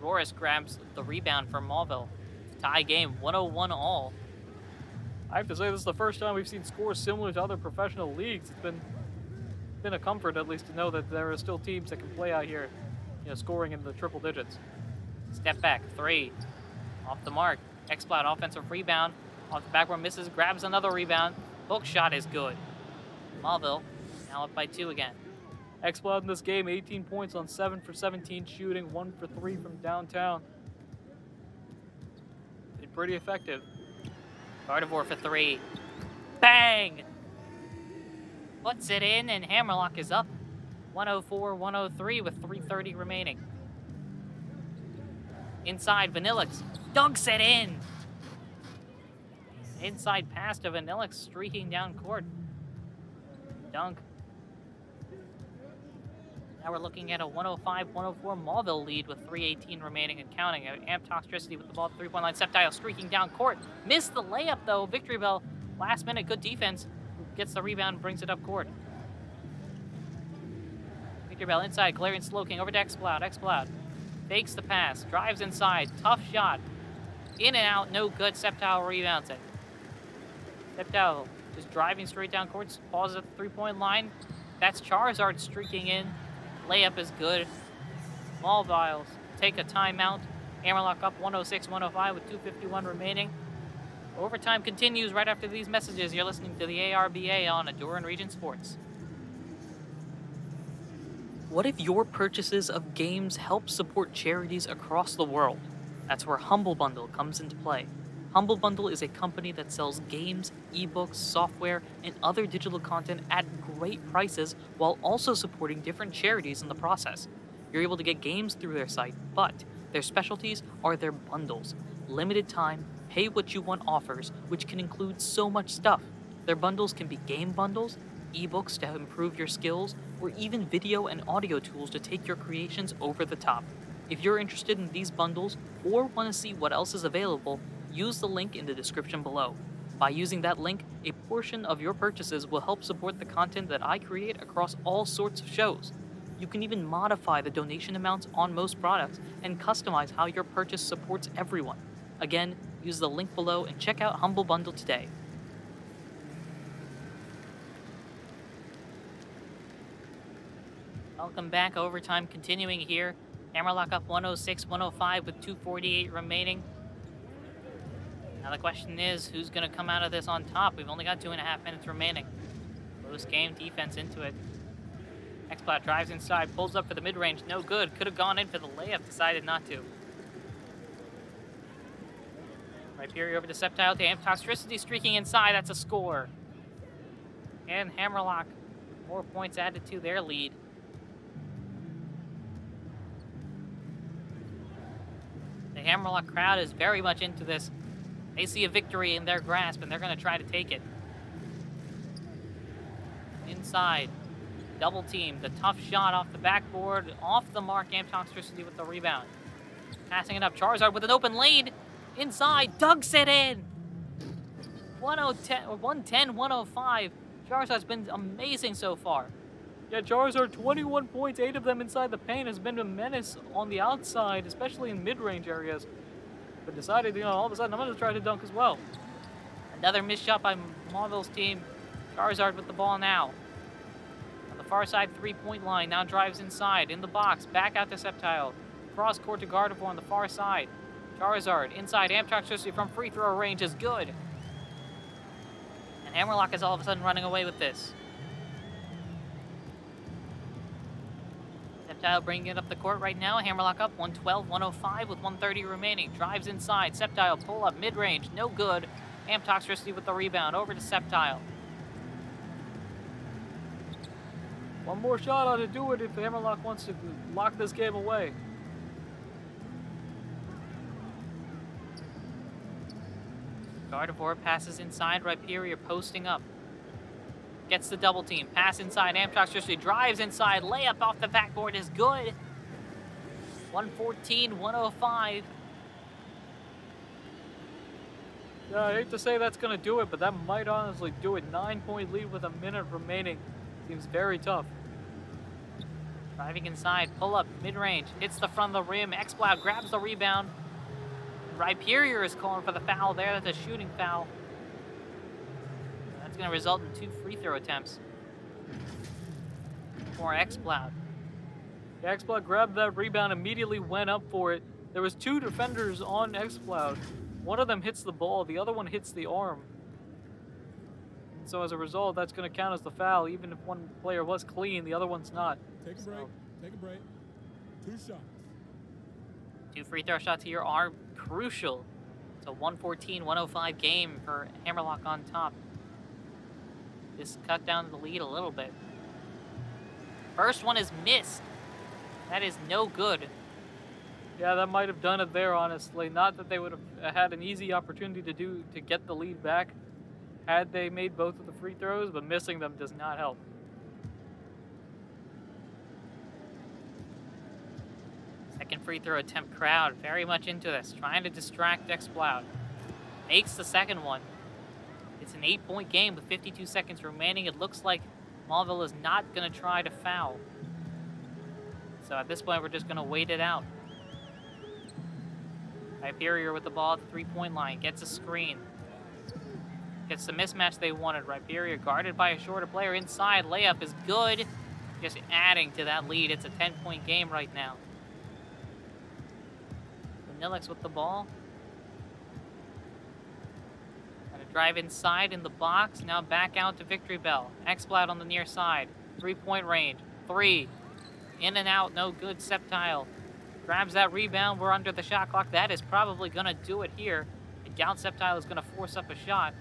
Auroras grabs the rebound for Mauville. Tie game, 101 all. I have to say, this is the first time we've seen scores similar to other professional leagues. It's been a comfort, at least, to know that there are still teams that can play out here, scoring in the triple digits. Step back, 3. Off the mark. X-Cloud offensive rebound. Off the backboard, misses, grabs another rebound. Hook shot is good. Mauville now up by 2 again. X-Cloud in this game, 18 points on 7 for 17 shooting, 1 for 3 from downtown. Been pretty effective. Gardevoir for 3. Bang! Puts it in, and Hammerlocke is up 104-103 with 3:30 remaining. Inside, Vanillix dunks it in. Inside pass to Vanillix, streaking down court. Dunk. Now we're looking at a 105-104 Mauville lead with 3:18 remaining and counting. Amp Toxtricity with the ball at the 3-point line. Sceptile streaking down court. Missed the layup though. Victory Bell, last minute, good defense. Gets the rebound, brings it up court. Victory Bell inside, Galarian Slowking over to X-Cloud. X-Cloud fakes the pass, drives inside, tough shot. In and out, no good. Sceptile rebounds it. Sceptile just driving straight down court, pauses at the 3-point line. That's Charizard streaking in. Layup is good. Mawhiles take a timeout. Hammerlocke up 106-105 with 2:51 remaining. Overtime continues right after these messages. You're listening to the ARBA on Ahdurin Region Sports. What if your purchases of games help support charities across the world? That's where Humble Bundle comes into play. Humble Bundle is a company that sells games, ebooks, software, and other digital content at great prices while also supporting different charities in the process. You're able to get games through their site, but their specialties are their bundles. Limited time, pay what you want offers, which can include so much stuff. Their bundles can be game bundles, ebooks to improve your skills, or even video and audio tools to take your creations over the top. If you're interested in these bundles or want to see what else is available, use the link in the description below. By using that link, a portion of your purchases will help support the content that I create across all sorts of shows. You can even modify the donation amounts on most products and customize how your purchase supports everyone. Again, use the link below and check out Humble Bundle today. Welcome back. Overtime continuing here. Hammerlocke up 106-105 with 2:48 remaining. Now the question is, who's going to come out of this on top? We've only got 2.5 minutes remaining. Close game, defense into it. X-Cloud drives inside, pulls up for the mid-range, no good. Could have gone in for the layup, decided not to. Rhyperior over to Sceptile to Amp Toxtricity, streaking inside, that's a score. And Hammerlocke, more points added to their lead. The Hammerlocke crowd is very much into this. They see a victory in their grasp, and they're going to try to take it. Inside, double team, the tough shot off the backboard, off the mark, Amp Toxtricity with the rebound. Passing it up, Charizard with an open lane. Inside, dunks it in. 110-105. Charizard's been amazing so far. Yeah, Charizard, 21 points, 8 of them inside the paint, has been a menace on the outside, especially in mid-range areas. But decided, all of a sudden, I'm going to try to dunk as well. Another missed shot by Mauville's team. Charizard with the ball now. On the far side 3-point line, now drives inside, in the box, back out to Sceptile. Cross court to Gardevoir on the far side. Charizard inside, Amp Toxtricity from free throw range is good. And Hammerlocke is all of a sudden running away with this. Sceptile bringing it up the court right now. Hammerlocke up 112-105 with 1:30 remaining. Drives inside. Sceptile pull up mid-range. No good. Amp Toxtricity with the rebound. Over to Sceptile. One more shot ought to do it if Hammerlocke wants to lock this game away. Gardevoir passes inside. Rhyperior posting up. Gets the double team. Pass inside. Amtrak just drives inside. Layup off the backboard is good. 114-105. Yeah, I hate to say that's going to do it, but that might honestly do it. 9-point lead with a minute remaining. Seems very tough. Driving inside. Pull up. Mid-range. Hits the front of the rim. Exploud grabs the rebound. Rhyperior is calling for the foul there. That's a shooting foul. That's going to result in 2 free throw attempts for Exploud. Yeah, Exploud grabbed that rebound, immediately went up for it. There was 2 defenders on Exploud. One of them hits the ball, the other one hits the arm. And so as a result, that's going to count as the foul. Even if one player was clean, the other one's not. Take a break. Take a break. 2 shots. 2 free throw shots here are crucial. It's a 114-105 game for Hammerlocke on top. Just cut down the lead a little bit. First one is missed. That is no good. Yeah, that might have done it there, honestly. Not that they would have had an easy opportunity to get the lead back had they made both of the free throws, but missing them does not help. Second free throw attempt. Crowd very much into this, trying to distract Exploud. Makes the second one. It's an 8-point game with 52 seconds remaining. It looks like Mauville is not going to try to foul. So at this point, we're just going to wait it out. Rhyperior with the ball at the 3-point line. Gets a screen. Gets the mismatch they wanted. Rhyperior guarded by a shorter player inside. Layup is good. Just adding to that lead. It's a 10-point game right now. Vanillix with the ball. Gonna drive inside in the box. Now back out to Victory Bell. Exploud on the near side. 3-point range. 3. In and out. No good. Septile grabs that rebound. We're under the shot clock. That is probably going to do it here. And Gout Septile is going to force up a shot.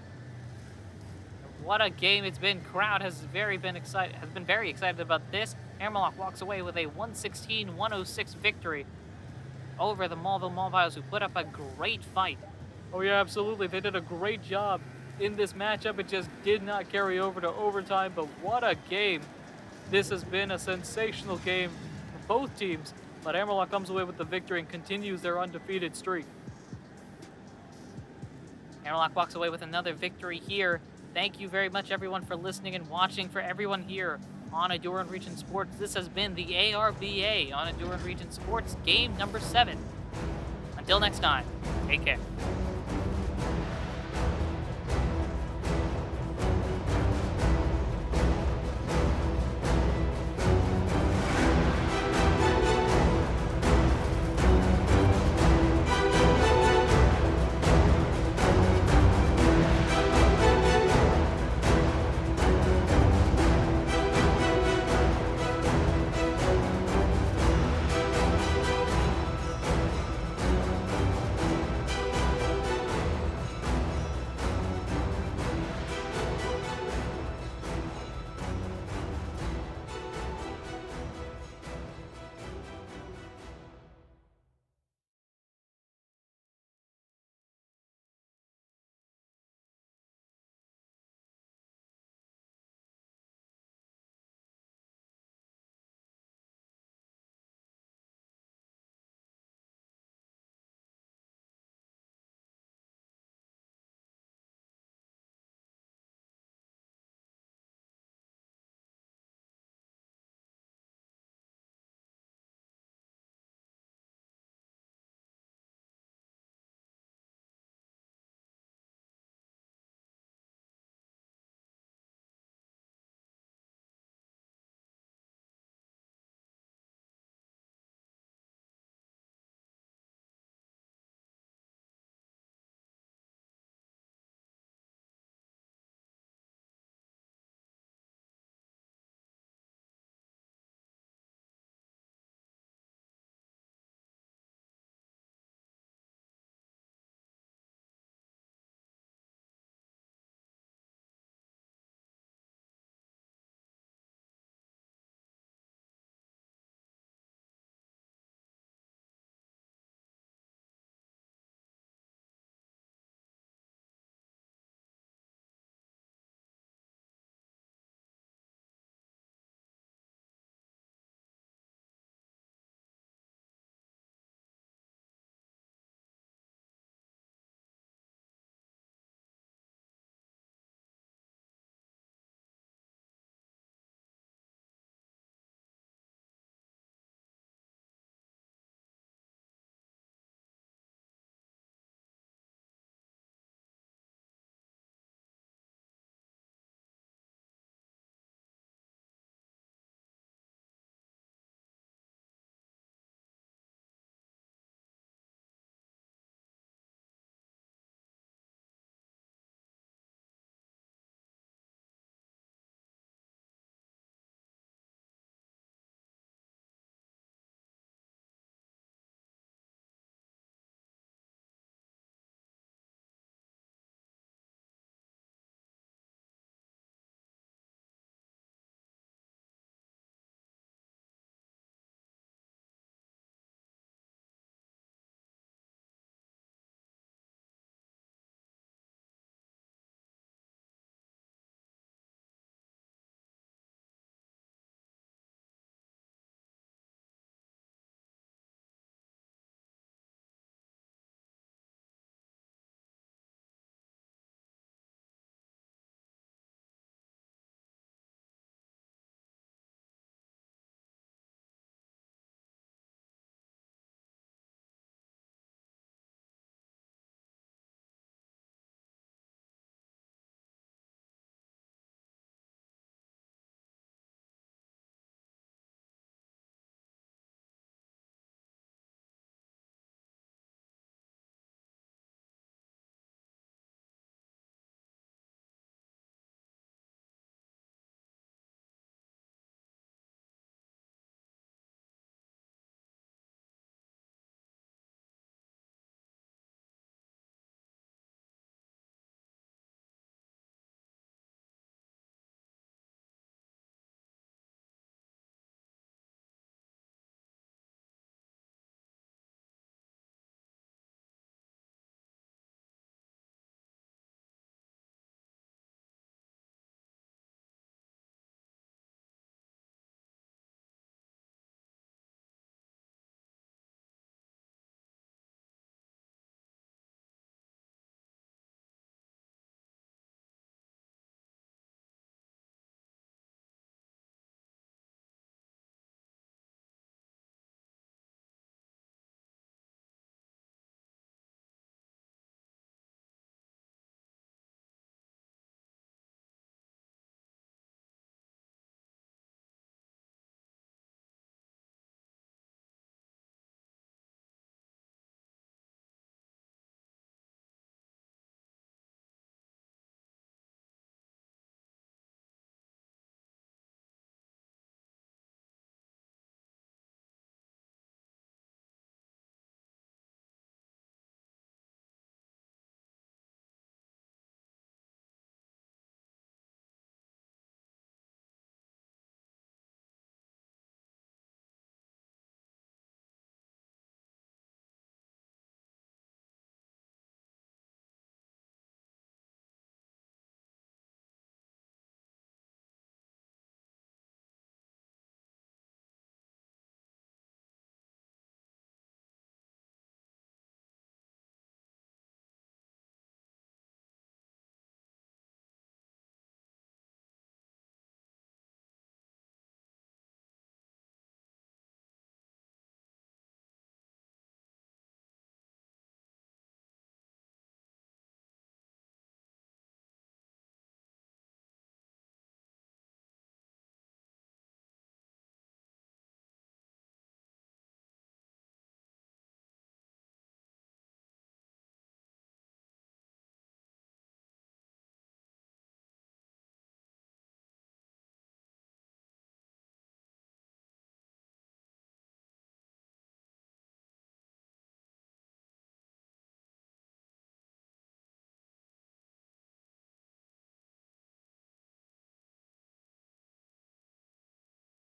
What a game it's been. Crowd has been very excited about this. Hammerlocke walks away with a 116-106 victory over the Mauville Mawhiles, who put up a great fight. Oh yeah, absolutely. They did a great job in this matchup. It just did not carry over to overtime, but what a game. This has been a sensational game for both teams, but Hammerlocke comes away with the victory and continues their undefeated streak. Hammerlocke walks away with another victory here. Thank you very much, everyone, for listening and watching. For everyone here on Ahdurin Region Sports, this has been the ARBA on Ahdurin Region Sports, game number 7. Until next time, take care.